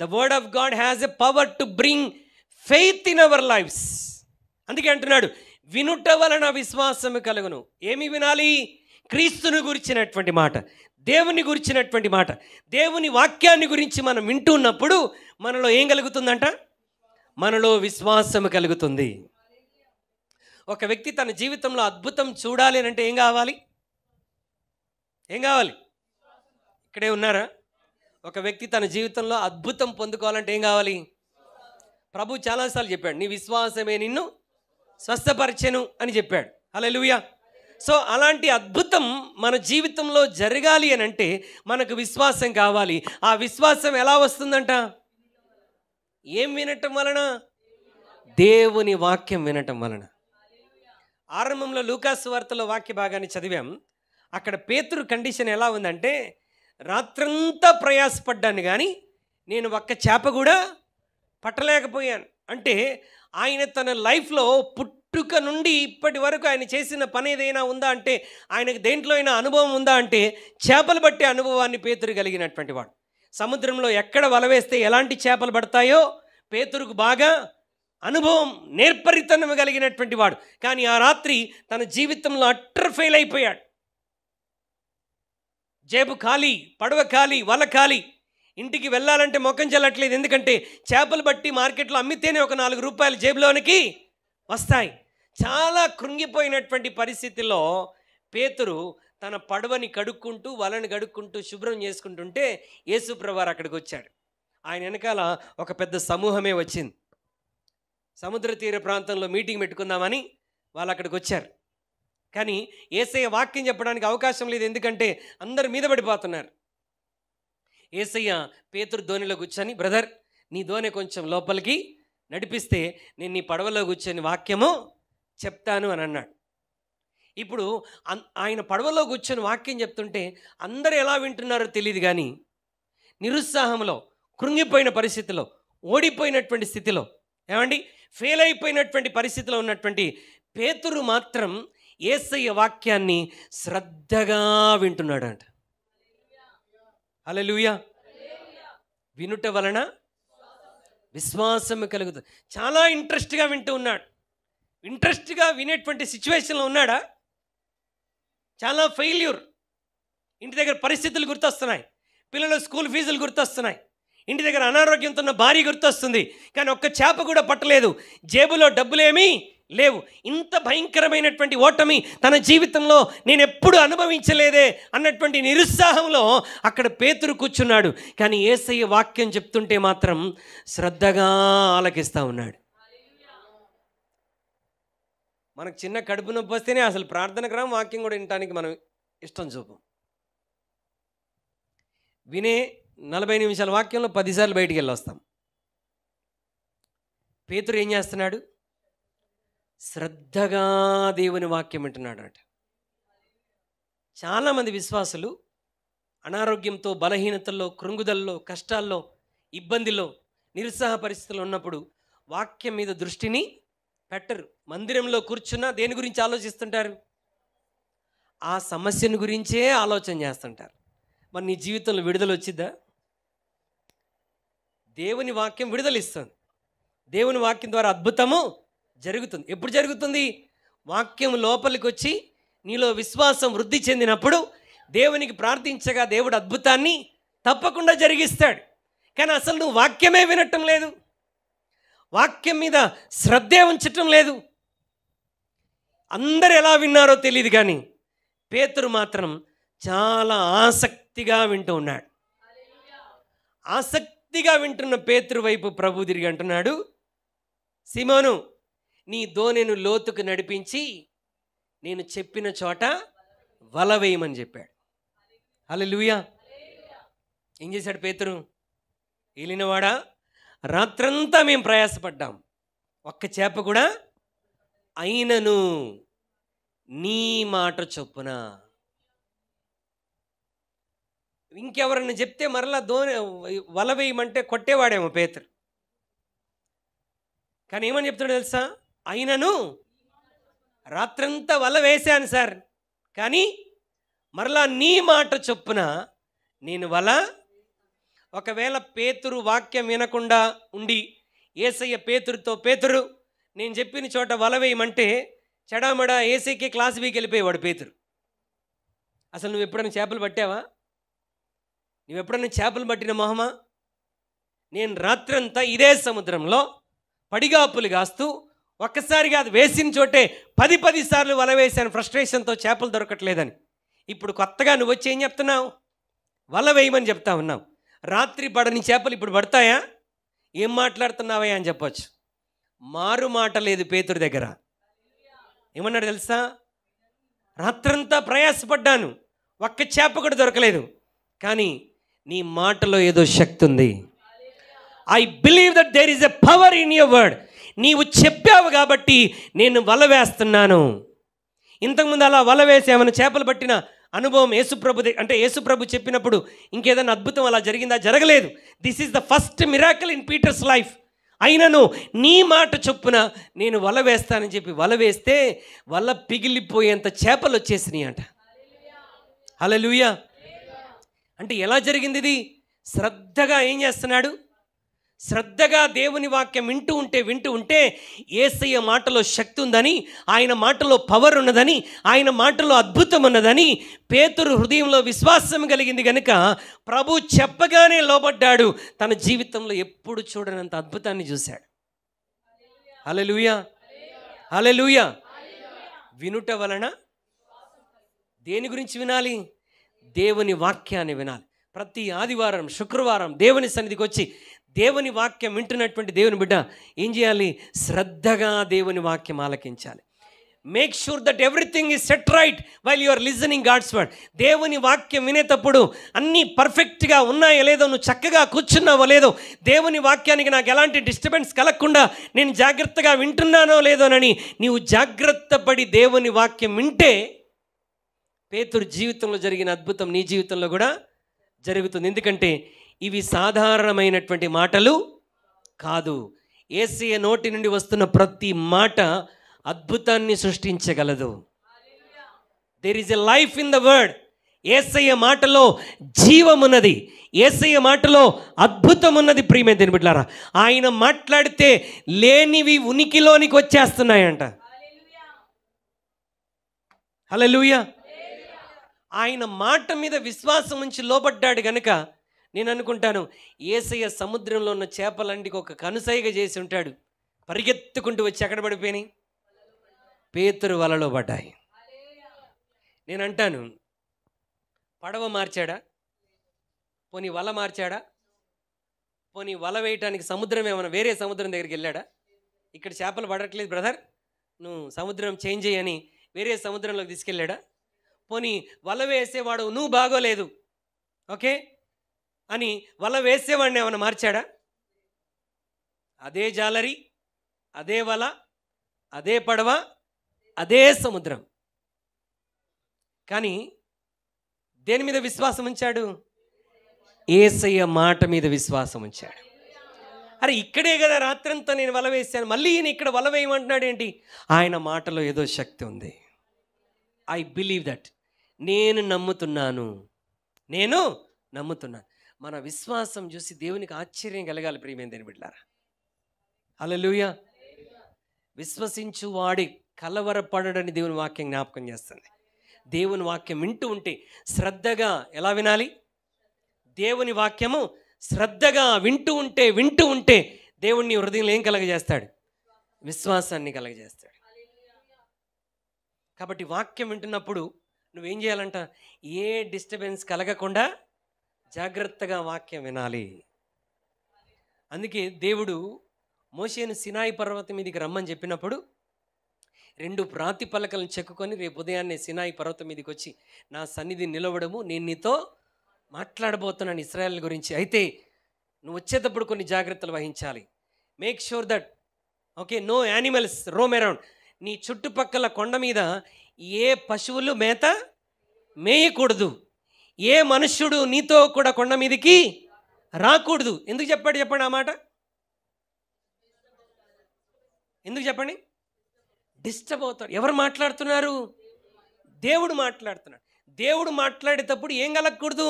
The word of God has a power to bring faith in our lives. అందుకే అంటున్నాడు, వినుట వలన విశ్వాసము కలుగును. ఏమి వినాలి? క్రీస్తుని గురించినటువంటి మాట, దేవుని గురించినటువంటి మాట, దేవుని వాక్యాన్ని గురించి మనం వింటున్నప్పుడు మనలో ఏం కలుగుతుందంట? మనలో విశ్వాసము కలుగుతుంది. ఒక వ్యక్తి తన జీవితంలో అద్భుతం చూడాలి అని అంటే ఏం కావాలి? ఏం కావాలి? ఇక్కడే ఉన్నారా? ఒక వ్యక్తి తన జీవితంలో అద్భుతం పొందుకోవాలంటే ఏం కావాలి? ప్రభు చాలాసార్లు చెప్పాడు, నీ విశ్వాసమే నిన్ను స్వస్థపరిచెను అని చెప్పాడు. హల్లెలూయా. సో అలాంటి అద్భుతం మన జీవితంలో జరగాలి అని అంటే మనకు విశ్వాసం కావాలి. ఆ విశ్వాసం ఎలా వస్తుందంట? ఏం వినటం వలన? దేవుని వాక్యం వినటం వలన. ఆరంభంలో లూకాసు వార్తలో వాక్య భాగాన్ని చదివాం. అక్కడ పేతురు కండిషన్ ఎలా ఉందంటే, రాత్రంతా ప్రయాసపడ్డాను కానీ నేను ఒక్క చేప కూడా పట్టలేకపోయాను. అంటే ఆయన తన లైఫ్లో పుట్టుక నుండి ఇప్పటి వరకు ఆయన చేసిన పని ఏదైనా ఉందా అంటే, ఆయనకు దేంట్లో అయినా అనుభవం ఉందా అంటే చేపలు పట్టే అనుభవాన్ని పేతురు కలిగినటువంటి వాడు. సముద్రంలో ఎక్కడ వల వేస్తే ఎలాంటి చేపలు పడతాయో పేతురుకు బాగా అనుభవం, నేర్పరితనం కలిగినటువంటి వాడు. కానీ ఆ రాత్రి తన జీవితంలో అట్టర్ ఫెయిల్ అయిపోయాడు. జేబు ఖాళీ, పడవ ఖాళీ, వల ఖాళీ. ఇంటికి వెళ్ళాలంటే మొఖం చెల్లట్లేదు. ఎందుకంటే చేపలు బట్టి మార్కెట్లో అమ్మితేనే ఒక 4 రూపాయలు జేబులోనికి వస్తాయి. చాలా కృంగిపోయినటువంటి పరిస్థితిలో పేతురు తన పడవని కడుక్కుంటూ, వలని కడుక్కుంటూ, శుభ్రం చేసుకుంటుంటే యేసుప్రభువారు అక్కడికి వచ్చాడు. ఆయన వెనకాల ఒక పెద్ద సమూహమే వచ్చింది. సముద్ర తీర ప్రాంతంలో మీటింగ్ పెట్టుకుందామని వాళ్ళు అక్కడికి వచ్చారు. కానీ యేసయ్య వాక్యం చెప్పడానికి అవకాశం లేదు, ఎందుకంటే అందరు మీద పడిపోతున్నారు. యేసయ్య పేతురు ధోనిలో కూర్చొని, బ్రదర్ నీ ధోని కొంచెం లోపలికి నడిపిస్తే నేను నీ పడవలో కూర్చొని వాక్యము చెప్తాను అని అన్నాడు. ఇప్పుడు ఆయన పడవలో కూర్చొని వాక్యం చెప్తుంటే అందరూ ఎలా వింటున్నారో తెలియదు, కానీ నిరుత్సాహంలో, కృంగిపోయిన పరిస్థితిలో, ఓడిపోయినటువంటి స్థితిలో, ఏమండి ఫెయిల్ అయిపోయినటువంటి పరిస్థితిలో ఉన్నటువంటి పేతురు మాత్రం యేసయ్య వాక్యాన్ని శ్రద్ధగా వింటున్నాడు అంట. హల్లెలూయా. వినుట వలన విశ్వాసం కలుగుతుంది. చాలా ఇంట్రెస్ట్గా వింటూ ఉన్నాడు. ఇంట్రెస్ట్గా వినేటువంటి సిచ్యువేషన్లో ఉన్నాడా? చాలా ఫెయిల్యూర్. ఇంటి దగ్గర పరిస్థితులు గుర్తొస్తున్నాయి, పిల్లల స్కూల్ ఫీజులు గుర్తొస్తున్నాయి, ఇంటి దగ్గర అనారోగ్యంతో ఉన్న భార్య గుర్తొస్తుంది, కానీ ఒక్క చేప కూడా పట్టలేదు, జేబులో డబ్బులేమీ లేవు. ఇంత భయంకరమైనటువంటి ఓటమి తన జీవితంలో నేను ఎప్పుడు అనుభవించలేదే అన్నటువంటి నిరుత్సాహంలో అక్కడ పేతురు కూర్చున్నాడు. కానీ యేసయ్య వాక్యం చెప్తుంటే మాత్రం శ్రద్ధగా ఆలకిస్తూ ఉన్నాడు. మనకు చిన్న కడుపు నొప్పి వస్తేనే అసలు ప్రార్థనకు రాం, వాక్యం కూడా వినటానికి మనం ఇష్టం చూపం. వినే 40 నిమిషాల వాక్యంలో 10 సార్లు బయటికి వెళ్ళి వస్తాం. పేతురు ఏం చేస్తున్నాడు? శ్రద్ధగా దేవుని వాక్యం వింటున్నాడు అట. చాలామంది విశ్వాసులు అనారోగ్యంతో, బలహీనతల్లో, కృంగుదల్లో, కష్టాల్లో, ఇబ్బందిలో నిరుత్సాహ పరిస్థితులు ఉన్నప్పుడు వాక్యం మీద దృష్టిని పెట్టరు. మందిరంలో కూర్చున్నా దేని గురించి ఆలోచిస్తుంటారు? ఆ సమస్యను గురించే ఆలోచన చేస్తుంటారు. మరి నీ జీవితంలో విడుదల వచ్చిద్దా? దేవుని వాక్యం విడుదలిస్తుంది. దేవుని వాక్యం ద్వారా అద్భుతము జరుగుతుంది. ఎప్పుడు జరుగుతుంది? వాక్యం లోపలికి వచ్చి నీలో విశ్వాసం వృద్ధి చెందినప్పుడు దేవునికి ప్రార్థించగా దేవుడు అద్భుతాన్ని తప్పకుండా జరిగిస్తాడు. కానీ అసలు నువ్వు వాక్యమే వినటం లేదు, వాక్యం మీద శ్రద్ధే ఉంచటం లేదు. అందరు ఎలా విన్నారో తెలియదు, కానీ పేతురు మాత్రం చాలా ఆసక్తిగా వింటూ ఉన్నాడు. ఆసక్తిగా వింటున్న పేతురు వైపు ప్రభు తిరిగి అంటున్నాడు, సీమోను, నీ దోణెను లోతుకు నడిపించి నేను చెప్పిన చోట వల వేయమని చెప్పాడు. హల్లెలూయా. ఏం చేశాడు పేతురు? ఏలినవాడా, రాత్రంతా మేము ప్రయాసపడ్డాం, ఒక్క చేప కూడా అయినను నీ మాట చొప్పున. ఇంకెవరన్నా చెప్తే మరలా వల వేయమంటే కొట్టేవాడేమో పేతురు. కానీ ఏమని చెప్తున్నాడు తెలుసా? అయినను రాత్రంతా వల వేశాను సార్, కానీ మరలా నీ మాట చొప్పున నేను వల. ఒకవేళ పేతురు వాక్యం వినకుండా ఉండి యేసయ్య పేతురుతో, పేతురు నేను చెప్పిన చోట వల వేయమంటే చెడామడా ఏసైకి క్లాస్ బీకి వెళ్ళిపోయేవాడు పేతురు. అసలు నువ్వు ఎప్పుడైనా చేపలు పట్టావా? నువ్వు ఎప్పుడైనా చేపలు పట్టిన మొహమా? నేను రాత్రంతా ఇదే సముద్రంలో పడిగాపులు కాస్తూ ఒక్కసారి కాదు, వేసిన చోటే 10 సార్లు వల వేశాను ఫ్రస్ట్రేషన్తో, చేపలు దొరకట్లేదని. ఇప్పుడు కొత్తగా నువ్వు వచ్చి ఏం చెప్తున్నావు? వల వేయమని చెప్తా ఉన్నావు. రాత్రి పడని చేపలు ఇప్పుడు పడతాయా? ఏం మాట్లాడుతున్నావయ్యా అని చెప్పొచ్చు. మారు మాట లేదు పేతురు దగ్గర. ఏమన్నాడు తెలుసా? రాత్రంతా ప్రయాసపడ్డాను, ఒక్క చేప కూడా దొరకలేదు, కానీ నీ మాటలో ఏదో శక్తి ఉంది. I believe that there is a power in your word. నీవు చెప్పావు కాబట్టి నేను వల వేస్తున్నాను. ఇంతకుముందు అలా వల వేసి ఏమైనా చేపలు పట్టిన అనుభవం యేసుప్రభు చెప్పినప్పుడు ఇంకేదైనా అద్భుతం అలా జరిగిందా? జరగలేదు. This is the first miracle in Peter's life. అయినను నీ మాట చొప్పున నేను వల వేస్తానని చెప్పి వల వేస్తే వల పిగిలిపోయేంత చేపలు వచ్చేసినాయి అంట. హల్లెలూయా. అంటే ఎలా జరిగింది ఇది? శ్రద్ధగా ఏం చేస్తున్నాడు? శ్రద్ధగా దేవుని వాక్యం వింటూ ఉంటే యేసయ్య మాటలో శక్తి ఉందని, ఆయన మాటలో పవర్ ఉన్నదని, ఆయన మాటలో అద్భుతం ఉన్నదని పేతురు హృదయంలో విశ్వాసం కలిగింది కనుక ప్రభు చెప్పగానే లోబడ్డాడు. తన జీవితంలో ఎప్పుడు చూడనంత అద్భుతాన్ని చూశాడు. హల్లెలూయా, హల్లెలూయా. వినుట వలన దేని గురించి వినాలి? దేవుని వాక్యాన్ని వినాలి. ప్రతి ఆదివారం, శుక్రవారం దేవుని సన్నిధికి వచ్చి దేవుని వాక్యం వింటున్నటువంటి దేవుని బిడ్డ ఏం చేయాలి? శ్రద్ధగా దేవుని వాక్యం ఆలకించాలి. Make sure that everything is set right while you are listening God's word. దేవుని వాక్యం వినేటప్పుడు అన్నీ పర్ఫెక్ట్గా ఉన్నాయో లేదో, నువ్వు చక్కగా కూర్చున్నావో లేదో, దేవుని వాక్యానికి నాకు ఎలాంటి డిస్టర్బెన్స్ కలగకుండా నేను జాగ్రత్తగా వింటున్నానో లేదోనని నీవు జాగ్రత్త పడి దేవుని వాక్యం వింటే పేతురు జీవితంలో జరిగిన అద్భుతం నీ జీవితంలో కూడా జరుగుతుంది. ఎందుకంటే ఇవి సాధారణమైనటువంటి మాటలు కాదు. యేసయ్య నోటి నుండి వస్తున్న ప్రతి మాట అద్భుతాన్ని సృష్టించగలదు. There is a life in the word. Yesayya మాటలో జీవమున్నది, యేసయ్య మాటలో అద్భుతం ఉన్నది. ప్రియమైన దేవుని బిడ్డలారా, ఆయన మాట్లాడితే లేనివి ఉనికిలోనికి వచ్చేస్తున్నాయంట. హల్లెలూయా. ఆయన మాట మీద విశ్వాసం ఉంచి లోబడ్డాడు గనుక నేను అనుకుంటాను యేసయ్య సముద్రంలో ఉన్న చేపలంటికి ఒక కనుసైగ చేసి ఉంటాడు. పరిగెత్తుకుంటూ వచ్చి ఎక్కడ పడిపోయినాయి? పేతురు వలలో పడ్డాయి. నేను అంటాను, పడవ మార్చాడా? పోనీ వల మార్చాడా? పోనీ వల వేయటానికి సముద్రం ఏమైనా వేరే సముద్రం దగ్గరికి వెళ్ళాడా? ఇక్కడ చేపలు పడట్లేదు బ్రదర్, నువ్వు సముద్రం చేంజ్ చేయని వేరే సముద్రంలోకి తీసుకెళ్ళాడా? పోనీ వల వేసేవాడు నువ్వు బాగోలేదు ఓకే అని వల వేసేవాడిని ఏమైనా మార్చాడా? అదే జాలరి, అదే వల, అదే పడవ, అదే సముద్రం. కానీ దేని మీద విశ్వాసం ఉంచాడు? యేసయ్య మాట మీద విశ్వాసం ఉంచాడు. అరే ఇక్కడే కదా రాత్రంతా నేను వల వేశాను, మళ్ళీ ఈయన ఇక్కడ వల వేయమంటున్నాడు ఏంటి? ఆయన మాటలో ఏదో శక్తి ఉంది. I believe that. నేను నమ్ముతున్నాను. మన విశ్వాసం చూసి దేవునికి ఆశ్చర్యం కలగాలి ప్రియమైన దేవుని బిడ్డలారా. హల్లెలూయా. విశ్వసించు వాడి కలవరపడడని దేవుని వాక్యం జ్ఞాపకం చేస్తుంది. దేవుని వాక్యం వింటూ ఉంటే శ్రద్ధగా ఎలా వినాలి? దేవుని వాక్యము శ్రద్ధగా వింటూ ఉంటే దేవుణ్ణి హృదయంలో ఏం కలగజేస్తాడు? విశ్వాసాన్ని కలగజేస్తాడు. కాబట్టి వాక్యం వింటున్నప్పుడు నువ్వేం చేయాలంట? ఏ డిస్టర్బెన్స్ కలగకుండా జాగ్రత్తగా వాక్యం వినాలి. అందుకే దేవుడు మోషేను సినాయి పర్వతం మీదకి రమ్మని చెప్పినప్పుడు 2 ప్రాతిపలకలను చెక్కుకొని రేపు ఉదయాన్నే సినాయి పర్వతం మీదకి వచ్చి నా సన్నిధి నిలవడము, నేను నీతో మాట్లాడబోతున్నాను ఇశ్రాయేల్ గురించి. అయితే నువ్వు వచ్చేటప్పుడు కొన్ని జాగ్రత్తలు వహించాలి. Make sure that no animals roam around. నీ చుట్టుపక్కల కొండ మీద ఏ పశువులు మేత మేయకూడదు. ఏ మనుష్యుడు నీతో కూడా కొండ మీదకి రాకూడదు. ఎందుకు చెప్పండి ఆ మాట? ఎందుకు చెప్పండి? డిస్టర్బ్ అవుతాడు. ఎవరు మాట్లాడుతున్నారు? దేవుడు మాట్లాడుతున్నాడు. దేవుడు మాట్లాడేటప్పుడు ఏం కలగకూడదు?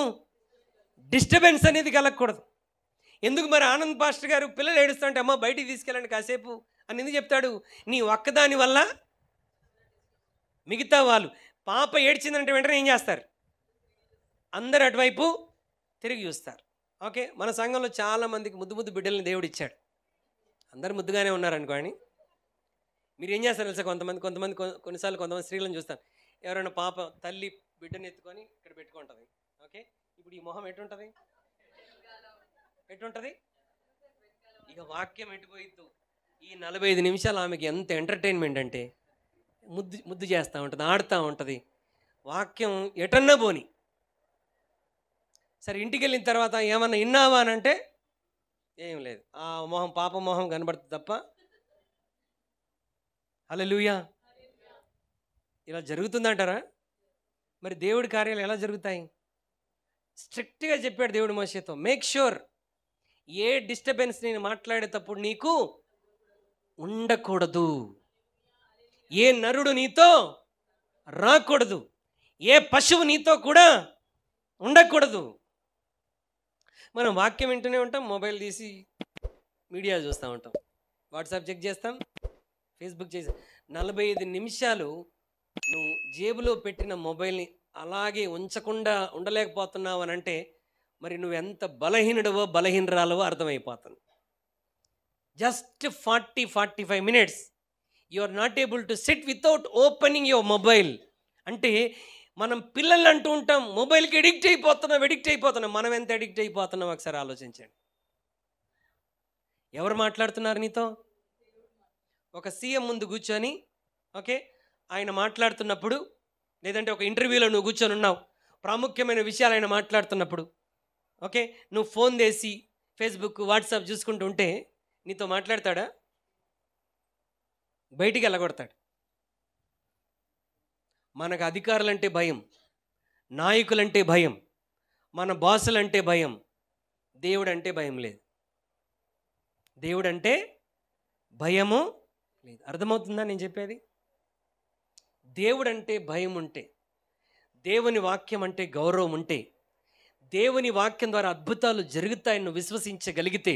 డిస్టర్బెన్స్ అనేది కలగకూడదు. ఎందుకు మరి ఆనంద్ పాస్టర్ గారు పిల్లలు ఏడుస్తుంటే అమ్మ బయటికి తీసుకెళ్ళండి కాసేపు అని ఎందుకు చెప్తాడు? నీ ఒక్కదాని వల్ల మిగతా వాళ్ళు, పాప ఏడ్చిందంటే వెంటనే ఏం చేస్తారు? అందరు అటువైపు తిరిగి చూస్తారు. మన సంఘంలో చాలామందికి ముద్దు బిడ్డల్ని దేవుడు ఇచ్చాడు. అందరు ముద్దుగానే ఉన్నారనుకోండి. మీరు ఏం చేస్తారు తెలుసా? కొన్నిసార్లు కొంతమంది స్త్రీలను చూస్తాను. ఎవరైనా పాప తల్లి బిడ్డని ఎత్తుకొని ఇక్కడ పెట్టుకుంటుంది. ఇప్పుడు ఈ మొహం ఎటుంటుంది? ఇక వాక్యం ఎటుపోయిద్దు. ఈ 45 నిమిషాలు ఆమెకి ఎంత ఎంటర్టైన్మెంట్ అంటే ముద్దు చేస్తూ ఉంటుంది, ఆడుతూ ఉంటుంది. వాక్యం ఎటన్నా పోని. సరే ఇంటికి వెళ్ళిన తర్వాత ఏమన్నా విన్నావా అని అంటే ఏం లేదు. ఆ మొహం పాప మొహం కనబడుతుంది తప్ప. హల్లెలూయా. ఇలా జరుగుతుందంటారా? మరి దేవుడి కార్యాలు ఎలా జరుగుతాయి? స్ట్రిక్ట్గా చెప్పాడు దేవుడు మోషేతో, మేక్ షూర్ ఏ డిస్టర్బెన్స్ నేను మాట్లాడేటప్పుడు నీకు ఉండకూడదు. ఏ నరుడు నీతో రాకూడదు. ఏ పశువు నీతో కూడా ఉండకూడదు. మనం వాక్యం వింటూనే ఉంటాం, మొబైల్ తీసి మీడియా చూస్తూ ఉంటాం, వాట్సాప్ చెక్ చేస్తాం, ఫేస్బుక్ చేసి 45 నిమిషాలు నువ్వు జేబులో పెట్టిన మొబైల్ని అలాగే ఉంచకుండా ఉండలేకపోతున్నావు అని అంటే మరి నువ్వు ఎంత బలహీనరాలవో అర్థమైపోతుంది. Just 40-45 minutes you are not able to sit without opening your mobile. అంటే మనం పిల్లల్ని అంటూ ఉంటాం, మొబైల్కి ఎడిక్ట్ అయిపోతున్నాం. మనం ఎంత ఎడిక్ట్ అయిపోతున్నాం ఒకసారి ఆలోచించండి. ఎవరు మాట్లాడుతున్నారు నీతో? ఒక సీఎం ముందు కూర్చొని ఆయన మాట్లాడుతున్నప్పుడు, లేదంటే ఒక ఇంటర్వ్యూలో నువ్వు కూర్చొని ఉన్నావు, ప్రాముఖ్యమైన విషయాలు ఆయన మాట్లాడుతున్నప్పుడు నువ్వు ఫోన్ చేసి ఫేస్బుక్ వాట్సాప్ చూసుకుంటూ ఉంటే నీతో మాట్లాడతాడా? బయటికి వెళ్ళగొడతాడు. మనకు అధికారులంటే భయం, నాయకులంటే భయం, మన బాసులంటే భయం. దేవుడంటే భయం లేదు. దేవుడంటే భయము లేదు. అర్థమవుతుందా నేను చెప్పేది? దేవుడంటే భయం ఉంటే, దేవుని వాక్యం అంటే గౌరవం ఉంటే, దేవుని వాక్యం ద్వారా అద్భుతాలు జరుగుతాయని నువ్వు విశ్వసించగలిగితే,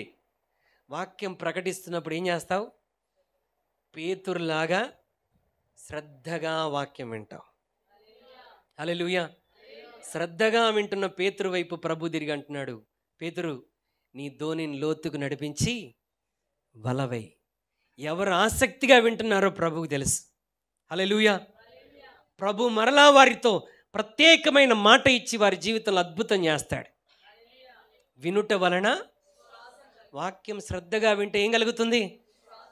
వాక్యం ప్రకటిస్తున్నప్పుడు ఏం చేస్తావు? పేతురులాగా శ్రద్ధగా వాక్యం వింటావు. హల్లెలూయా. శ్రద్ధగా వింటున్న పేతురు వైపు ప్రభు తిరిగి అంటున్నాడు, పేతురు నీ ధోనిని లోతుకు నడిపించి వలవై. ఎవరు ఆసక్తిగా వింటున్నారో ప్రభువుకు తెలుసు. హల్లెలూయా. ప్రభు మరలా వారితో ప్రత్యేకమైన మాట ఇచ్చి వారి జీవితంలో అద్భుతం చేస్తాడు. వినుట వలన వాక్యం శ్రద్ధగా వింటే ఏం కలుగుతుంది?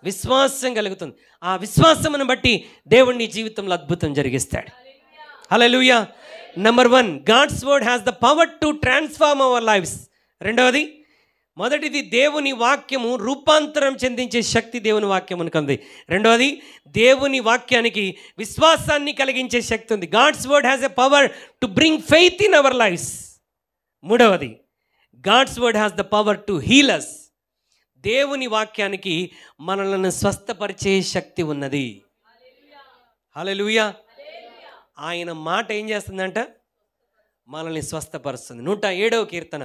విశ్వాసం కలుగుతుంది. ఆ విశ్వాసమును బట్టి దేవుడు నీ జీవితంలో అద్భుతం జరిగిస్తాడు. Hallelujah. Number 1, God's word has the power to transform our lives. రెండవది, మొదటిది దేవుని వాక్యము రూపాంతరం చెందించే శక్తి దేవుని వాక్యం ఉంది. రెండవది, దేవుని వాక్యానికి విశ్వాసాన్ని కలిగించే శక్తి ఉంది. God's word has a power to bring faith in our lives. మూడవది, God's word has the power to heal us. దేవుని వాక్యానికి మనలను స్వస్థపరిచే శక్తి ఉన్నది. హల్లెలూయా. ఆయన మాట ఏం చేస్తుందంట? మనల్ని స్వస్థపరుస్తుంది. 107వ కీర్తన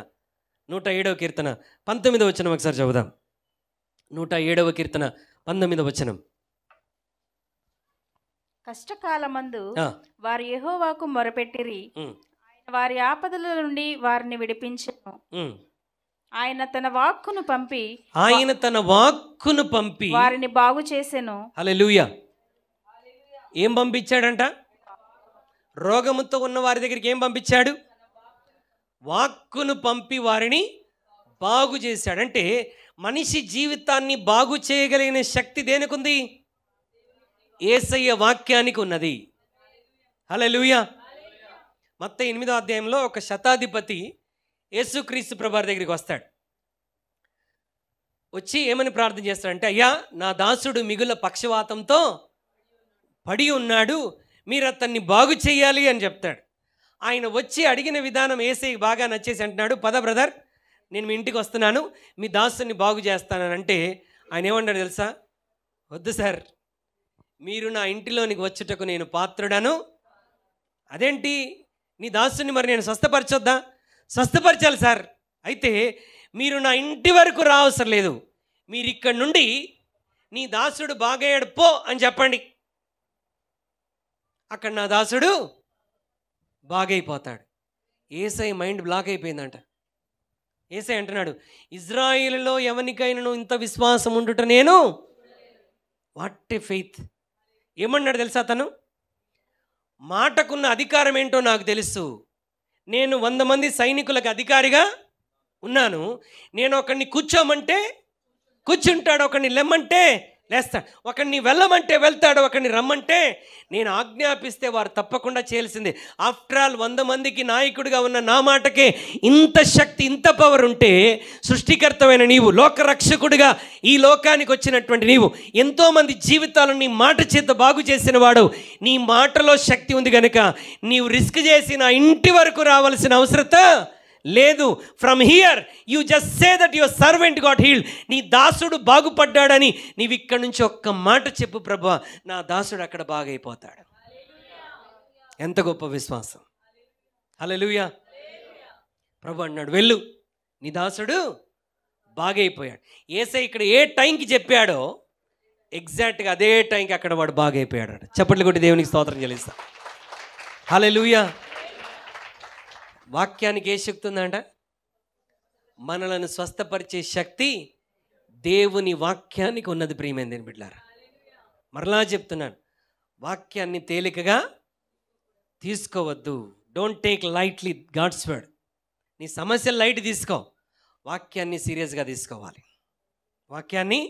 19వ వచనం ఒకసారి చదువుదాం. 107వ కీర్తన 19వ వచనం. కష్టకాలమందు వారు యెహోవాకు మొరపెట్టిరి, ఆయన వారి ఆపదల నుండి వారిని విడిపించెను. ఆయన తన వాక్కును పంపి వారిని బాగు చేసెను. హల్లెలూయా. ఏం పంపించాడంట? రోగముతో ఉన్న వారి దగ్గరికి ఏం పంపించాడు? వాక్కును పంపి వారిని బాగు చేశాడు. అంటే మనిషి జీవితాన్ని బాగు చేయగలిగిన శక్తి దేనికుంది? యేసయ్య వాక్యానికి ఉన్నది. హల్లెలూయా. మత్తయి 8వ అధ్యాయంలో ఒక శతాధిపతి యేసుక్రీస్తు ప్రభువారి దగ్గరికి వస్తాడు. వచ్చి ఏమని ప్రార్థన చేస్తాడంటే, అయ్యా, నా దాసుడు మిగుల పక్షవాతంతో పడి ఉన్నాడు, మీరు అతన్ని బాగు చేయాలి అని చెప్తాడు. ఆయన వచ్చి అడిగిన విధానం యేసయ్యకి బాగా నచ్చేసి అంటున్నాడు, పద బ్రదర్, నేను మీ ఇంటికి వస్తున్నాను, మీ దాసుని బాగు చేస్తానని అంటే ఆయన ఏమన్నాడు తెలుసా? వద్దు సార్, మీరు నా ఇంటిలోనికి వచ్చుటకు నేను పాత్రుడను. అదేంటి, నీ దాసుని మరి నేను స్వస్థపరచొద్దా? స్వస్థపరచాలి సార్. అయితే మీరు నా ఇంటి వరకు రావసరం లేదు, మీరు ఇక్కడ నుండి నీ దాసుడు బాగయ్యాడు పో అని చెప్పండి. అక్కడ నా దాసుడు బాగైపోతాడు. యేసయ్య మైండ్ బ్లాక్ అయిపోయిందంట. యేసయ్య అంటున్నాడు, ఇజ్రాయేలులో ఎవరికైనా ఇంత విశ్వాసం ఉండుట నేను. What a faith. ఏమన్నాడు తెలుసా తను? మాటకున్న అధికారం ఏంటో నాకు తెలుసు, నేను 100 మంది సైనికులకు అధికారిగా ఉన్నాను. నేను ఒకరిని కూర్చోమంటే కూర్చుంటాడు, ఒకరిని లెమ్మంటే లేస్తాడు, ఒకరిని వెళ్ళమంటే వెళ్తాడు, ఒకరిని రమ్మంటే నేను ఆజ్ఞాపిస్తే వారు తప్పకుండా చేయాల్సిందే. ఆఫ్టర్ ఆల్ 100 మందికి నాయకుడిగా ఉన్న నా మాటకే ఇంత శక్తి, ఇంత పవర్ ఉంటే, సృష్టికర్తమైన నీవు, లోకరక్షకుడిగా ఈ లోకానికి వచ్చినటువంటి నీవు, ఎంతోమంది జీవితాలను నీ మాట చేత బాగు చేసిన వాడు, నీ మాటలో శక్తి ఉంది కనుక నీవు రిస్క్ చేసి నా ఇంటి వరకు రావాల్సిన అవసరత లేదు. From here you just say that your servant got healed. నీ దాసుడు బాగుపడ్డాడని నీవు ఇక్కడి నుంచి ఒక్క మాట చెప్పు ప్రభువా, నా దాసుడు అక్కడ బాగైపోతాడు. ఎంత గొప్ప విశ్వాసం. హల్లెలూయా. ప్రభు అన్నాడు, వెళ్ళు, నీ దాసుడు బాగైపోయాడు. యేసయ్య ఇక్కడ ఏ టైంకి చెప్పాడో ఎగ్జాక్ట్గా అదే టైంకి అక్కడ వాడు బాగైపోయాడు. చప్పట్లు కొట్టి దేవునికి స్తోత్రం చెల్లిస్తా. హల్లెలూయా. వాక్యానికి ఏ శక్తి ఉందంట? మనలను స్వస్థపరిచే శక్తి దేవుని వాక్యానికి ఉన్నది. ప్రియమైనది బిడ్డలారా, మరలా చెప్తున్నాను, వాక్యాన్ని తేలికగా తీసుకోవద్దు. Don't take lightly God's word. నీ సమస్యలు లైట్ తీసుకో, వాక్యాన్ని సీరియస్గా తీసుకోవాలి. వాక్యాన్ని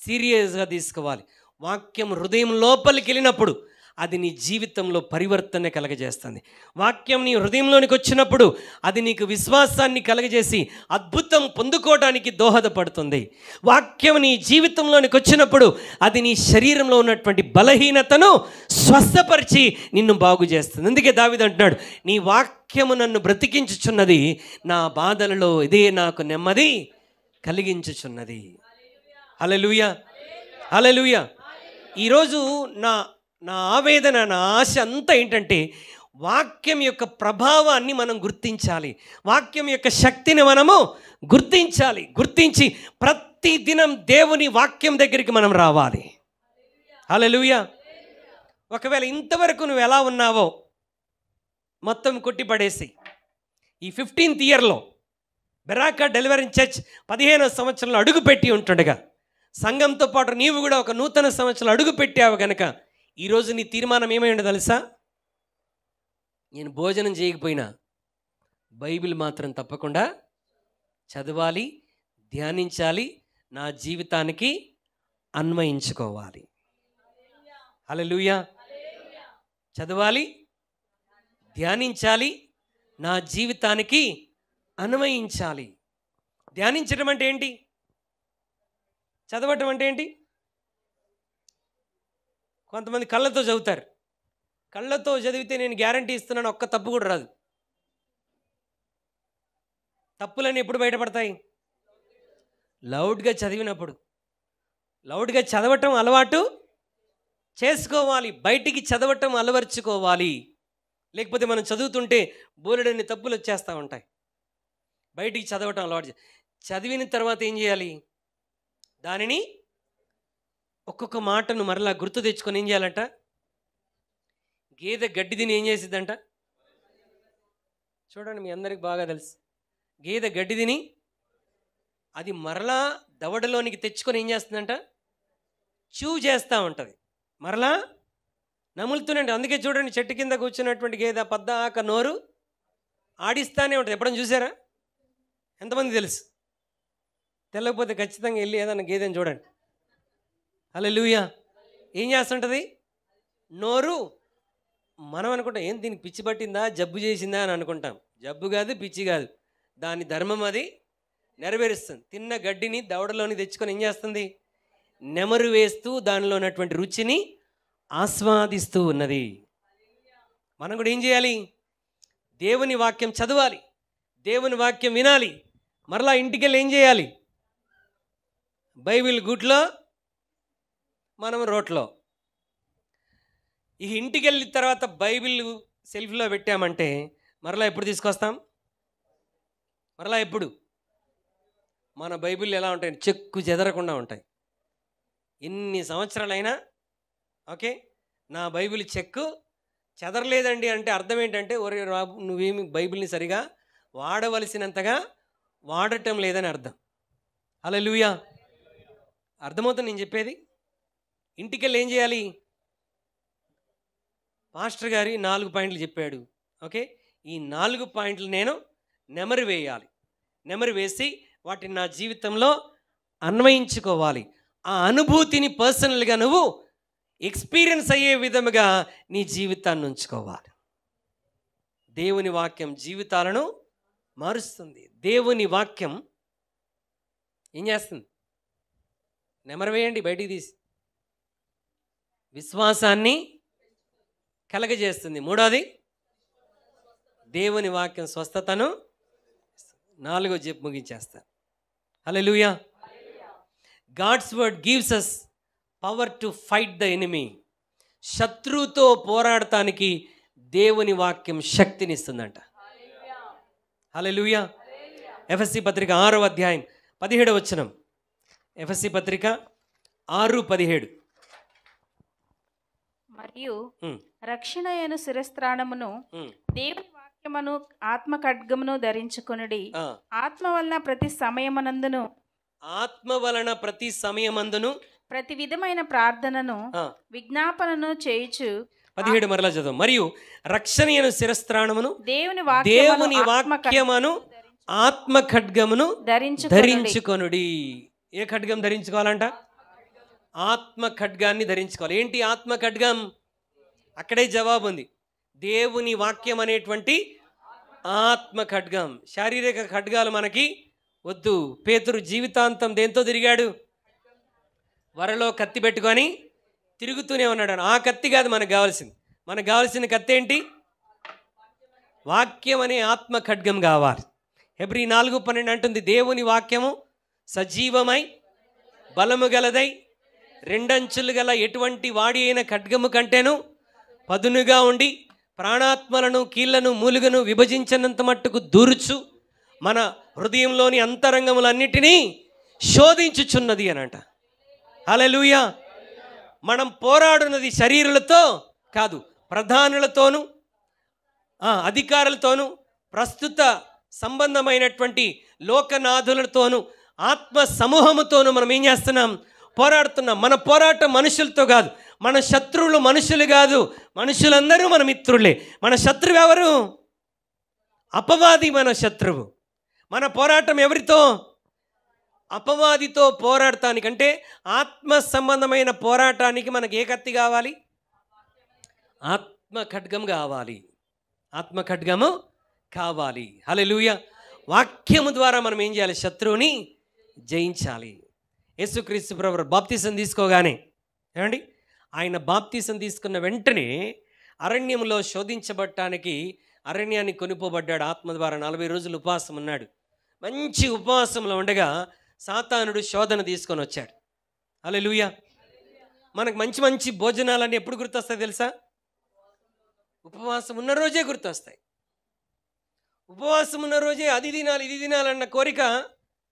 సీరియస్గా తీసుకోవాలి. వాక్యం హృదయం లోపలికి వెళ్ళినప్పుడు అది నీ జీవితంలో పరివర్తన కలగజేస్తుంది. వాక్యం నీ హృదయంలోనికి వచ్చినప్పుడు అది నీకు విశ్వాసాన్ని కలగజేసి అద్భుతం పొందుకోవడానికి దోహదపడుతుంది. వాక్యం నీ జీవితంలోనికి వచ్చినప్పుడు అది నీ శరీరంలో ఉన్నటువంటి బలహీనతను స్వస్థపరిచి నిన్ను బాగు చేస్తుంది. అందుకే దావీదు అంటున్నాడు, నీ వాక్యము నన్ను బ్రతికించుచున్నది, నా బాధలలో ఇదే నాకు నెమ్మది కలిగించుచున్నది. హల్లెలూయా. హల్లెలూయా. ఈరోజు నా ఆవేదన, నా ఆశ అంతా ఏంటంటే వాక్యం యొక్క ప్రభావాన్ని మనం గుర్తించాలి. వాక్యం యొక్క శక్తిని మనము గుర్తించాలి. గుర్తించి ప్రతి దినం దేవుని వాక్యం దగ్గరికి మనం రావాలి. హల్లెలూయా. ఒకవేళ ఇంతవరకు నువ్వు ఎలా ఉన్నావో మొత్తం కొట్టిపడేసి ఈ 15th ఇయర్లో బెరాకా డెలివరింగ్ చర్చ్ 15వ సంవత్సరంలో అడుగుపెట్టి ఉంటుండగా, సంఘంతో పాటు నీవు కూడా ఒక నూతన సంవత్సరంలో అడుగు పెట్టావు కనుక ఈరోజు నీ తీర్మానం ఏమై ఉండదు తెలుసా? నేను భోజనం చేయకపోయినా బైబిల్ మాత్రం తప్పకుండా చదవాలి, ధ్యానించాలి, నా జీవితానికి అన్వయించుకోవాలి. హల్లెలూయా. చదవాలి, ధ్యానించాలి, నా జీవితానికి అన్వయించాలి. ధ్యానించడం అంటే ఏంటి? చదవటం అంటే ఏంటి? కొంతమంది కళ్ళతో చదువుతారు. కళ్ళతో చదివితే నేను గ్యారంటీ ఇస్తున్నాను, ఒక్క తప్పు కూడా రాదు. తప్పులన్నీ ఎప్పుడు బయటపడతాయి? లౌడ్గా చదివినప్పుడు. లౌడ్గా చదవటం అలవాటు చేసుకోవాలి, బయటికి చదవటం అలవర్చుకోవాలి. లేకపోతే మనం చదువుతుంటే బోలెడన్ని తప్పులు వచ్చేస్తూ ఉంటాయి. బయటికి చదవటం అలవాటు చదివిన తర్వాత ఏం చేయాలి? దానిని ఒక్కొక్క మాటను మరలా గుర్తు తెచ్చుకొని ఏం చేయాలంట? గేదె గడ్డి తిని ఏం చేసిద్దంట? చూడండి, మీ అందరికి బాగా తెలుసు. గేదె గడ్డి తిని అది మరలా దవడలోనికి తెచ్చుకొని ఏం చేస్తుందంట? చూ చేస్తూ ఉంటుంది, మరలా నములుతూనే ఉంటుంది. అందుకే చూడండి, చెట్టు కింద కూర్చున్నటువంటి గేదె పద్దాక నోరు ఆడిస్తానే ఉంటుంది. ఎప్పుడైనా చూసారా? ఎంతమంది తెలుసు? తెలియకపోతే ఖచ్చితంగా వెళ్ళి ఏదన్నా గేదెని చూడండి. హల్లెలూయా. ఏం చేస్తుంటుంది? నోరు. మనం అనుకుంటాం ఏం దీనికి పిచ్చి పట్టిందా, జబ్బు చేసిందా అని అనుకుంటాం. జబ్బు కాదు, పిచ్చి కాదు, దాని ధర్మం అది నెరవేరుస్తుంది. తిన్న గడ్డిని దవడలోని తెచ్చుకొని ఏం చేస్తుంది? నెమరు వేస్తూ దానిలో ఉన్నటువంటి రుచిని ఆస్వాదిస్తూ ఉన్నది. మనం కూడా ఏం చేయాలి? దేవుని వాక్యం చదవాలి, దేవుని వాక్యం వినాలి. మరలా ఇంటికి వెళ్ళి ఏం చేయాలి? బైబిల్ గుట్లో, మనం రోట్లో. ఈ ఇంటికి వెళ్ళిన తర్వాత బైబిల్ సెల్ఫ్లో పెట్టామంటే మరలా ఎప్పుడు తీసుకొస్తాం? మరలా ఎప్పుడు? మన బైబిల్ ఎలా ఉంటాయి? చెక్కు చెదరకుండా ఉంటాయి. ఎన్ని సంవత్సరాలైనా ఓకే, నా బైబిల్ చెక్కు చెదరలేదండి అంటే అర్థం ఏంటంటే, ఒరే రాబు నువ్వేమి బైబిల్ని సరిగా వాడవలసినంతగా వాడటం లేదని అర్థం. హల్లెలూయా. అర్థమవుతుంది నేను చెప్పేది? ఇంటికి వెళ్ళి ఏం చేయాలి? మాస్టర్ గారి 4 పాయింట్లు చెప్పాడు. ఓకే, ఈ 4 పాయింట్లు నేను నెమరు వేయాలి. నెమరు వేసి వాటిని నా జీవితంలో అన్వయించుకోవాలి. ఆ అనుభూతిని పర్సనల్గా నువ్వు ఎక్స్పీరియన్స్ అయ్యే విధముగా నీ జీవితాన్ని ఉంచుకోవాలి. దేవుని వాక్యం జీవితాలను మారుస్తుంది. దేవుని వాక్యం ఏం చేస్తుంది? నెమరు వేయండి, బయటికి తీసి. విశ్వాసాన్ని కలగజేస్తుంది. 3వది, దేవుని వాక్యం స్వస్థతను. 4వ చెప్పు ముగించేస్తాను. Hallelujah. God's word gives us power to fight the enemy. శత్రువుతో పోరాడటానికి దేవుని వాక్యం శక్తినిస్తుందంట. హల్లెలూయా. ఎఫెసీ పత్రిక 6వ అధ్యాయం 17వ వచనం. ఎఫెసీ పత్రిక 6:17. మరియు రక్షణ అయిన శిరస్త్రాణమును దేవుని వాక్యమును ఆత్మ ఖడ్గమును ధరించుకొనుడి. ఆత్మ వలన ప్రతి సమయమందును, ఆత్మ వలన ప్రతి సమయమందును ప్రతి విధమైన ప్రార్థనను విజ్ఞాపనను చేయుచు. 17 మరలా చదువు. మరియు రక్షణ అయిన శిరస్త్రాణమును దేవుని వాక్యమును ఆత్మ ఖడ్గమును ధరించుకొనుడి. ఏ ఖడ్గం ధరించుకోవాలంట? ఆత్మ ఖడ్గాన్ని ధరించుకోవాలి. ఏంటి ఆత్మ ఖడ్గం? అక్కడే జవాబు ఉంది. దేవుని వాక్యం అనేటువంటి ఆత్మ ఖడ్గం. శారీరక ఖడ్గాలు మనకి వద్దు. పేతురు జీవితాంతం దేంతో తిరిగాడు? వరలో కత్తి పెట్టుకొని తిరుగుతూనే ఉన్నాడు. ఆ కత్తి కాదు మనకు కావాల్సింది. మనకు కావాల్సిన కత్తి ఏంటి? వాక్యం అనే ఆత్మ ఖడ్గం కావాలి. హెబ్రీ 4:12 అంటుంది, దేవుని వాక్యము సజీవమై బలము గలదై రెండంచులు గల ఎటువంటి వాడి అయిన ఖడ్గము కంటేను పదునుగా ఉండి ప్రాణాత్మలను కీళ్లను మూలుగను విభజించినంత మట్టుకు దూర్చు మన హృదయంలోని అంతరంగములన్నిటినీ శోధించుచున్నది అనంట. హల్లెలూయా. మనం పోరాడున్నది శరీరులతో కాదు, ప్రధానులతోనూ అధికారులతోనూ ప్రస్తుత సంబంధమైనటువంటి లోకనాథులతోనూ ఆత్మ సమూహముతోనూ మనం ఏం చేస్తున్నాం? పోరాడుతున్నాం. మన పోరాటం మనుషులతో కాదు. మన శత్రువులు మనుషులు కాదు, మనుషులందరూ మన మిత్రులే. మన శత్రువు ఎవరు? అపవాది మన శత్రువు. మన పోరాటం ఎవరితో? అపవాదితో పోరాడటానికంటే ఆత్మ సంబంధమైన పోరాటానికి మనకి ఏ కత్తి కావాలి? ఆత్మ ఖడ్గం కావాలి. ఆత్మ ఖడ్గము కావాలి. హల్లెలూయా. వాక్యము ద్వారా మనం ఏం చేయాలి? శత్రువుని జయించాలి. యేసుక్రీస్తు ప్రభువు బాప్తిసం తీసుకోగానే ఏమండి, ఆయన బాప్తిసం తీసుకున్న వెంటనే అరణ్యంలో శోధించబడటానికి అరణ్యాన్ని కొనిపోబడ్డాడు. ఆత్మ ద్వారా 40 రోజులు ఉపవాసం ఉన్నాడు. మంచి ఉపవాసంలో ఉండగా సాతానుడు శోధన తీసుకొని వచ్చాడు. హల్లెలూయా. మనకు మంచి మంచి భోజనాలన్నీ ఎప్పుడు గుర్తొస్తాయి తెలుసా? ఉపవాసం ఉన్న రోజే గుర్తొస్తాయి. ఉపవాసం ఉన్న రోజే అది తినాలి ఇది తినాలన్న కోరిక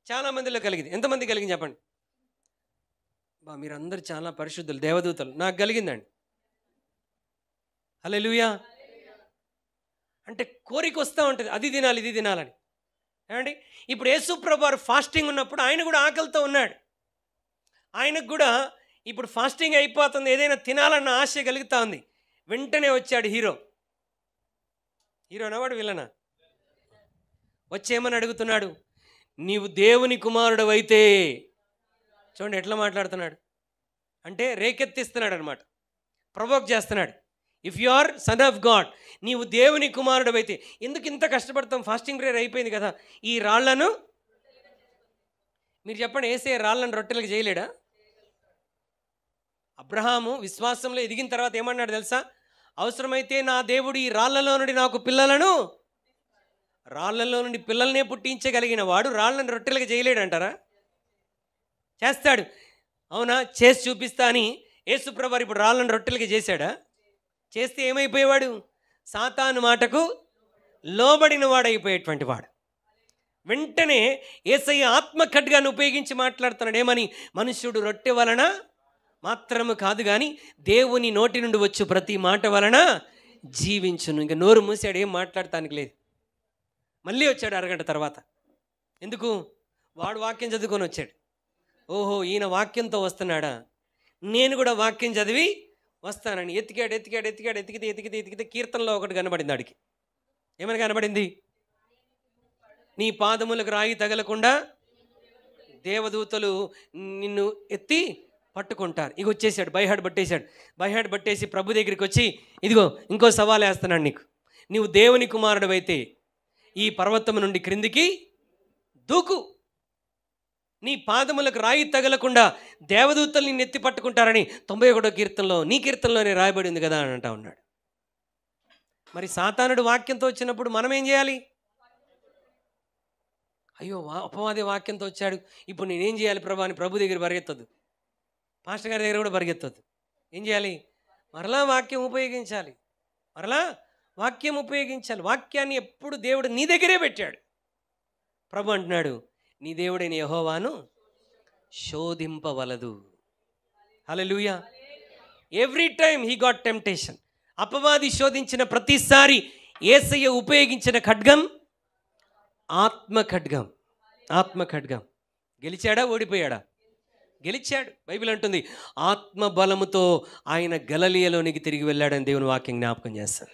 చాలామందిలో కలిగింది. ఎంతమంది కలిగింది చెప్పండి? మీరందరూ చాలా పరిశుద్ధులు, దేవదూతలు. నాకు కలిగిందండి. హల్లెలూయా. అంటే కోరిక వస్తూ ఉంటుంది, అది తినాలి ఇది తినాలని. ఏమండి, ఇప్పుడు యేసుప్రభు వారు ఫాస్టింగ్ ఉన్నప్పుడు ఆయన కూడా ఆకలితో ఉన్నాడు. ఆయనకు కూడా ఇప్పుడు ఫాస్టింగ్ అయిపోతుంది, ఏదైనా తినాలన్న ఆశ కలుగుతూ ఉంది. వెంటనే వచ్చాడు హీరోనా వాడు విలనా? వచ్చేమని అడుగుతున్నాడు? నీవు దేవుని కుమారుడు అయితే. చూడండి ఎట్లా మాట్లాడుతున్నాడు అంటే రేకెత్తిస్తున్నాడు అనమాట, ప్రొవోక్ చేస్తున్నాడు. If you are son of God, నీవు దేవుని కుమారుడు అయితే. ఎందుకు ఇంత కష్టపడతాం? ఫాస్టింగ్ ప్రేయర్ అయిపోయింది కదా. ఈ రాళ్లను మీరు చెప్పండి, యేసయ్య రాళ్లను రొట్టెలకు చేయలేడా? అబ్రహాము విశ్వాసంలో ఎదిగిన తర్వాత ఏమన్నాడు తెలుసా? అవసరమైతే నా దేవుడు ఈ రాళ్లలో నుండి నాకు రాళ్లలో నుండి పిల్లల్నే పుట్టించగలిగిన వాడు రాళ్లను రొట్టెలకు చేయలేడంటారా? చేస్తాడు. అవునా? చేసి చూపిస్తా అని యేసుప్రభు వారు ఇప్పుడు రాళ్లను రొట్టెలకి చేశాడా? చేస్తే ఏమైపోయేవాడు? సాతాను మాటకు లోబడిన వాడైపోయేటువంటి వాడు. వెంటనే యేసయ్య ఆత్మ ఖడ్గాన్ని ఉపయోగించి మాట్లాడుతున్నాడు. ఏమని? మనుష్యుడు రొట్టె వలన మాత్రము కాదు కానీ దేవుని నోటి నుండి వచ్చు ప్రతి మాట వలన జీవించును. ఇంకా నోరు మూసాడు, ఏం మాట్లాడటానికి లేదు. మళ్ళీ వచ్చాడు అరగంట తర్వాత. ఎందుకు? వాడు వాక్యం చదువుకొని వచ్చాడు. ఓహో, ఈయన వాక్యంతో వస్తున్నాడా, నేను కూడా వాక్యం చదివి వస్తానని ఎతికితే కీర్తనలో ఒకటి కనబడింది. ఆడికి ఏమని కనబడింది? నీ పాదములకు రాయి తగలకుండా దేవదూతలు నిన్ను ఎత్తి పట్టుకుంటారు. ఇక వచ్చేసాడు, బైహాడ్ పట్టేసి ప్రభు దగ్గరికి వచ్చి, ఇదిగో ఇంకో సవాల్ వేస్తున్నాడు నీకు. నీవు దేవుని కుమారుడు అయితే ఈ పర్వతం నుండి క్రిందికి దూకు, నీ పాదములకు రాయి తగలకుండా దేవదూతలు నిన్ను ఎత్తి పట్టుకుంటారని 91వ కీర్తనలో, నీ కీర్తనలోనే రాయబడి ఉంది కదా అని అంటా ఉన్నాడు. మరి సాతానుడు వాక్యంతో వచ్చినప్పుడు మనం ఏం చేయాలి? అయ్యో, అపవాది వాక్యంతో వచ్చాడు, ఇప్పుడు నేనేం చేయాలి ప్రభా అని ప్రభు దగ్గర పరిగెత్తద్దు, పాస్టర్ గారి దగ్గర కూడా పరిగెత్తద్దు. ఏం చేయాలి? మరలా వాక్యం ఉపయోగించాలి. వాక్యాన్ని ఎప్పుడు దేవుడు నీ దగ్గరే పెట్టాడు. ప్రభు అంటున్నాడు, నీ దేవుడైన యెహోవాను శోధింపవలదు. Hallelujah. Every time he got temptation. అపవాది శోధించిన ప్రతిసారి యేసయ్య ఉపయోగించిన ఖడ్గం ఆత్మ ఖడ్గం. గెలిచాడా ఓడిపోయాడా? గెలిచాడు. బైబిల్ అంటుంది ఆత్మ బలముతో ఆయన గలిలయలోనికి తిరిగి వెళ్ళాడని దేవుని వాక్యం జ్ఞాపకం చేస్తాను.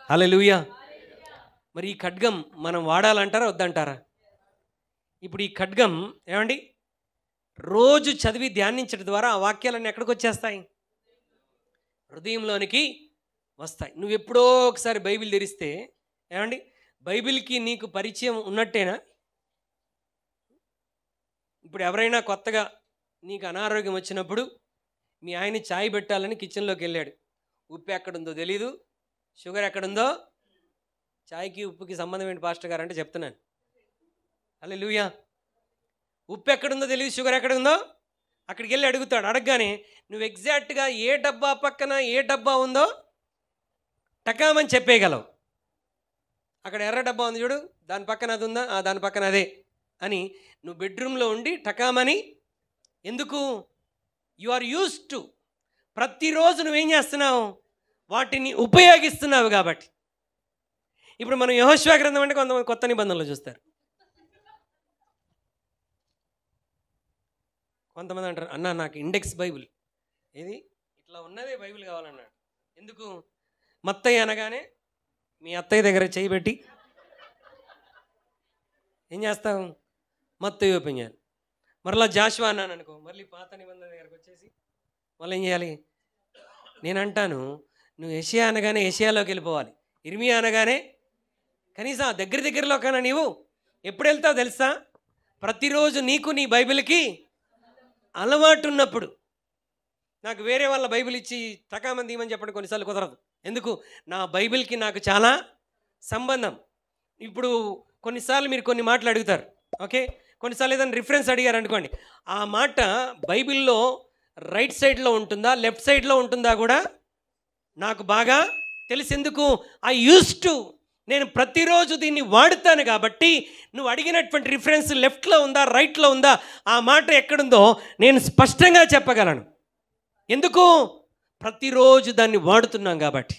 హల్లెలూయా. మరి ఈ ఖడ్గం మనం వాడాలంటారా వద్దంటారా? ఇప్పుడు ఈ ఖడ్గం ఏమండి, రోజు చదివి ధ్యానించడం ద్వారా ఆ వాక్యాలన్నీ ఎక్కడికి వచ్చేస్తాయి? హృదయంలోనికి వస్తాయి. నువ్వు ఎప్పుడో ఒకసారి బైబిల్ తెరిస్తే ఏమండి, బైబిల్కి నీకు పరిచయం ఉన్నట్టేనా? ఇప్పుడు ఎవరైనా కొత్తగా నీకు అనారోగ్యం వచ్చినప్పుడు మీ ఆయన ఛాయ్ పెట్టాలని కిచెన్లోకి వెళ్ళాడు. ఉప్పు ఎక్కడుందో తెలీదు, షుగర్ ఎక్కడుందో. ఛాయ్కి ఉప్పుకి సంబంధం ఏంటి పాస్టర్ గారు అంటే చెప్తున్నాను. హల్లెలూయా. ఉప్పు ఎక్కడుందో తెలియదు, షుగర్ ఎక్కడుందో అక్కడికి వెళ్ళి అడుగుతాడు. అడగగానే నువ్వు ఎగ్జాక్ట్గా ఏ డబ్బా పక్కన ఏ డబ్బా ఉందో టకామని చెప్పేయగలవు. అక్కడ ఎర్ర డబ్బా ఉంది చూడు, దాని పక్కన అది ఉందా, దాని పక్కన అదే అని నువ్వు బెడ్రూమ్లో ఉండి టకామని. ఎందుకు? You are used to. ప్రతిరోజు నువ్వేం చేస్తున్నావు? వాటిని ఉపయోగిస్తున్నావు కాబట్టి. ఇప్పుడు మనం యెహోషువ గ్రంథం అంటే కొంతమంది కొత్త నిబంధనలు చూస్తారు. కొంతమంది అంటారు, అన్న నాకు ఇండెక్స్ బైబిల్ ఏది ఇట్లా ఉన్నదే బైబిల్ కావాలన్నాడు. ఎందుకు? మత్తయి అనగానే మీ అత్తయ్య దగ్గర చేయి పెట్టి ఏం చేస్తావు? మత్తయి ఓపెన్ చేయాలి. మరలా జాషువా అన్నాను అనుకో, మళ్ళీ పాత నిబంధన దగ్గరకు వచ్చేసి మళ్ళీ ఏం చేయాలి? నేను అంటాను, నువ్వు యెషయా అనగానే యెషయాలోకి వెళ్ళిపోవాలి. ఇర్మియా అనగానే కనీసం దగ్గరలో కన్నా నీవు ఎప్పుడు వెళ్తావు తెలుసా? ప్రతిరోజు నీకు నీ బైబిల్కి అలవాటు ఉన్నప్పుడు. నాకు వేరే వాళ్ళ బైబిల్ ఇచ్చి టకామంది ఇవ్వమని చెప్పడం కొన్నిసార్లు కుదరదు. ఎందుకు? నా బైబిల్కి నాకు చాలా సంబంధం. ఇప్పుడు కొన్నిసార్లు మీరు కొన్ని మాటలు అడుగుతారు. ఓకే, కొన్నిసార్లు ఏదైనా రిఫరెన్స్ అడిగారు అనుకోండి, ఆ మాట బైబిల్లో రైట్ సైడ్లో ఉంటుందా లెఫ్ట్ సైడ్లో ఉంటుందా కూడా నాకు బాగా తెలిసేందుకు ఐ యూస్ టు, నేను ప్రతిరోజు దీన్ని వాడుతాను కాబట్టి నువ్వు అడిగినటువంటి రిఫరెన్స్ లెఫ్ట్లో ఉందా రైట్లో ఉందా ఆ మాట ఎక్కడుందో నేను స్పష్టంగా చెప్పగలను. ఎందుకు? ప్రతిరోజు దాన్ని వాడుతున్నాం కాబట్టి.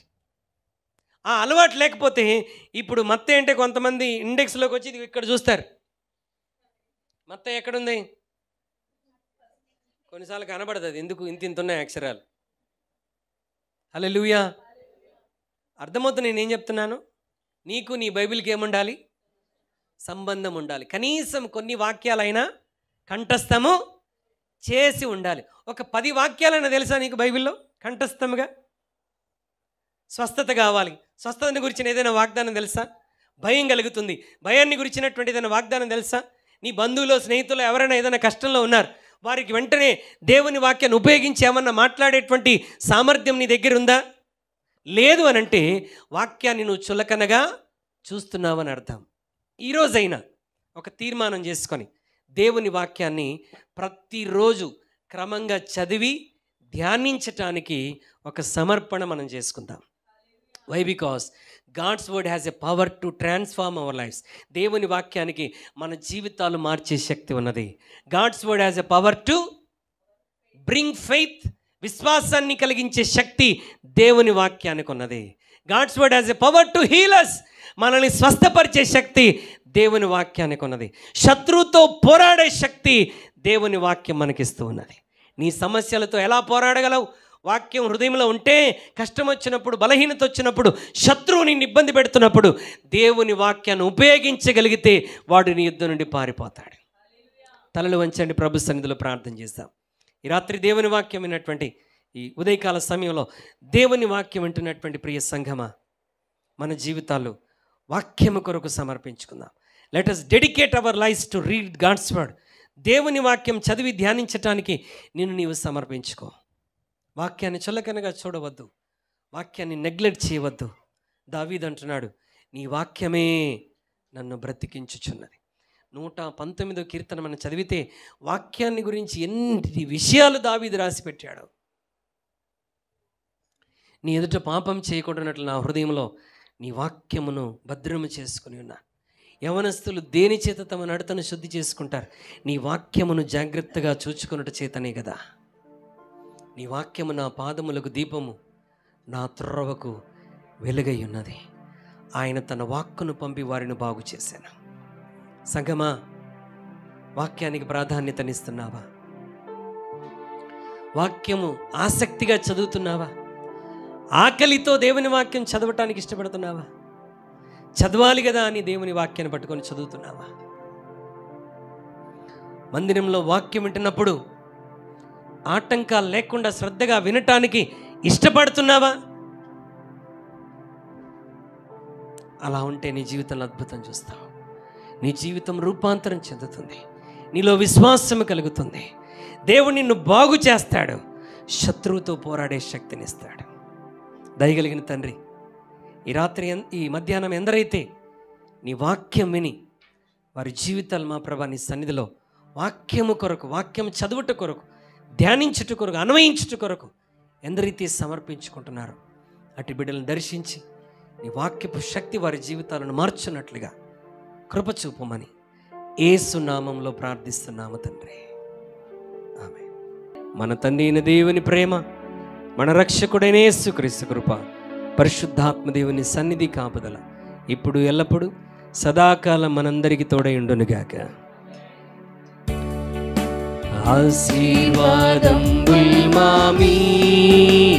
ఆ అలవాటు లేకపోతే ఇప్పుడు మత్తయి అంటే కొంతమంది ఇండెక్స్లోకి వచ్చి ఇది ఇక్కడ చూస్తారు, మత్తయి ఎక్కడుంది, కొన్నిసార్లు కనబడదు అది, ఎందుకు ఇంత ఉన్నాయి అక్షరాలు. హల్లెలూయా. అర్థమవుతుంది నేనేం చెప్తున్నాను? నీకు నీ బైబిల్కి ఏముండాలి? సంబంధం ఉండాలి. కనీసం కొన్ని వాక్యాలైనా కంఠస్థము చేసి ఉండాలి. ఒక 10 వాక్యాలైనా తెలుసా నీకు బైబిల్లో కంఠస్థముగా? స్వస్థత కావాలి, స్వస్థతని గురించిన ఏదైనా వాగ్దానం తెలుసా? భయం కలుగుతుంది, భయాన్ని గురించినటువంటి ఏదైనా వాగ్దానం తెలుసా? నీ బంధువులు స్నేహితులు ఎవరైనా ఏదైనా కష్టంలో ఉన్నారు, వారికి వెంటనే దేవుని వాక్యాన్ని ఉపయోగించి ఏమన్నా మాట్లాడేటువంటి సామర్థ్యం నీ దగ్గర ఉందా? లేదు అని అంటే వాక్యాన్ని నువ్వు చులకనగా చూస్తున్నావని అర్థం. ఈరోజైనా ఒక తీర్మానం చేసుకొని దేవుని వాక్యాన్ని ప్రతిరోజు క్రమంగా చదివి ధ్యానించటానికి ఒక సమర్పణ మనం చేసుకుందాం. Why? Because God's word has a power to transform our lives. దేవుని వాక్యానికి మన జీవితాలు మార్చే శక్తి ఉన్నది. God's word has a power to bring faith, విశ్వాసాన్ని కలిగించే శక్తి దేవుని వాక్యానికి ఉన్నది. God's word has a power to heal us, మనల్ని స్వస్థపరిచే శక్తి దేవుని వాక్యానికి ఉన్నది. శత్రువుతో పోరాడే శక్తి దేవుని వాక్యం మనకిస్తూ ఉన్నది. నీ సమస్యలతో ఎలా పోరాడగలవు? వాక్యం హృదయంలో ఉంటే కష్టం వచ్చినప్పుడు, బలహీనత వచ్చినప్పుడు, శత్రువు నిన్ను ఇబ్బంది పెడుతున్నప్పుడు దేవుని వాక్యాన్ని ఉపయోగించగలిగితే వాడు నీ యుద్ధం నుండి పారిపోతాడు. తలలు వంచండి, ప్రభు సన్నిధిలో ప్రార్థన చేద్దాం. ఈ రాత్రి దేవుని వాక్యం విన్నటువంటి ఈ ఉదయకాల సమయంలో దేవుని వాక్యం వింటున్నటువంటి ప్రియ సంఘమా, మన జీవితాలు వాక్యము కొరకు సమర్పించుకుందాం. Let us dedicate our lives to read God's word. దేవుని వాక్యం చదివి ధ్యానించటానికి నీవు సమర్పించుకో. వాక్యాన్ని చులకనగా చూడవద్దు, వాక్యాన్ని నెగ్లెక్ట్ చేయవద్దు. దావీదు అంటున్నాడు, నీ వాక్యమే నన్ను బ్రతికించుచున్నది. 119వ కీర్తన మనం చదివితే వాక్యాన్ని గురించి ఎన్ని విషయాలు దావీదు రాసి పెట్టాడు. నీ ఎదుట పాపం చేయకుండానట్లు నా హృదయంలో నీ వాక్యమును భద్రము చేసుకుని ఉన్నా. యవనస్తులు దేని చేత తమ నడతను శుద్ధి చేసుకుంటారు? నీ వాక్యమును జాగ్రత్తగా చూచుకున్నట చేతనే కదా. నీ వాక్యము నా పాదములకు దీపము, నా త్రోవకు వెలుగై ఉన్నది. ఆయన తన వాక్కును పంపి వారిని బాగు చేశాను. సంగమా, వాక్యానికి ప్రాధాన్యతనిస్తున్నావా? వాక్యము ఆసక్తిగా చదువుతున్నావా? ఆకలితో దేవుని వాక్యం చదవటానికి ఇష్టపడుతున్నావా? చదవాలి కదా అని దేవుని వాక్యాన్ని పట్టుకొని చదువుతున్నావా? మందిరంలో వాక్యం వింటున్నప్పుడు ఆటంకాలు లేకుండా శ్రద్ధగా వినటానికి ఇష్టపడుతున్నావా? అలా ఉంటే నీ జీవితంలో అద్భుతం చూస్తావు. నీ జీవితం రూపాంతరం చెందుతుంది, నీలో విశ్వాసం కలుగుతుంది. దేవుడు నిన్ను బాగు చేస్తాడు, శత్రువుతో పోరాడే శక్తినిస్తాడు. దయగలిగిన తండ్రి, ఈ రాత్రి ఈ మధ్యాహ్నం ఎందరైతే నీ వాక్యం విని వారి జీవితాలు మా ప్రభా నీ సన్నిధిలో వాక్యము కొరకు, వాక్యం చదువుట కొరకు, ధ్యానించుట కొరకు, అన్వయించుట కొరకు ఎందరైతే సమర్పించుకుంటున్నారో అటు బిడ్డలను దర్శించి నీ వాక్యపు శక్తి వారి జీవితాలను మార్చున్నట్లుగా కృప చూపమని యేసు నామంలో ప్రార్థిస్తున్నాము తండ్రి, ఆమేన్. మన తండ్రి అయిన దేవుని ప్రేమ, మన రక్షకుడైన యేసుక్రీస్తు కృప, పరిశుద్ధాత్మ దేవుని సన్నిధి కాపుదల ఇప్పుడు ఎల్లప్పుడూ సదాకాలం మనందరికీ తోడై ఉండునుగాక. ఆశీర్వాదం మా మీద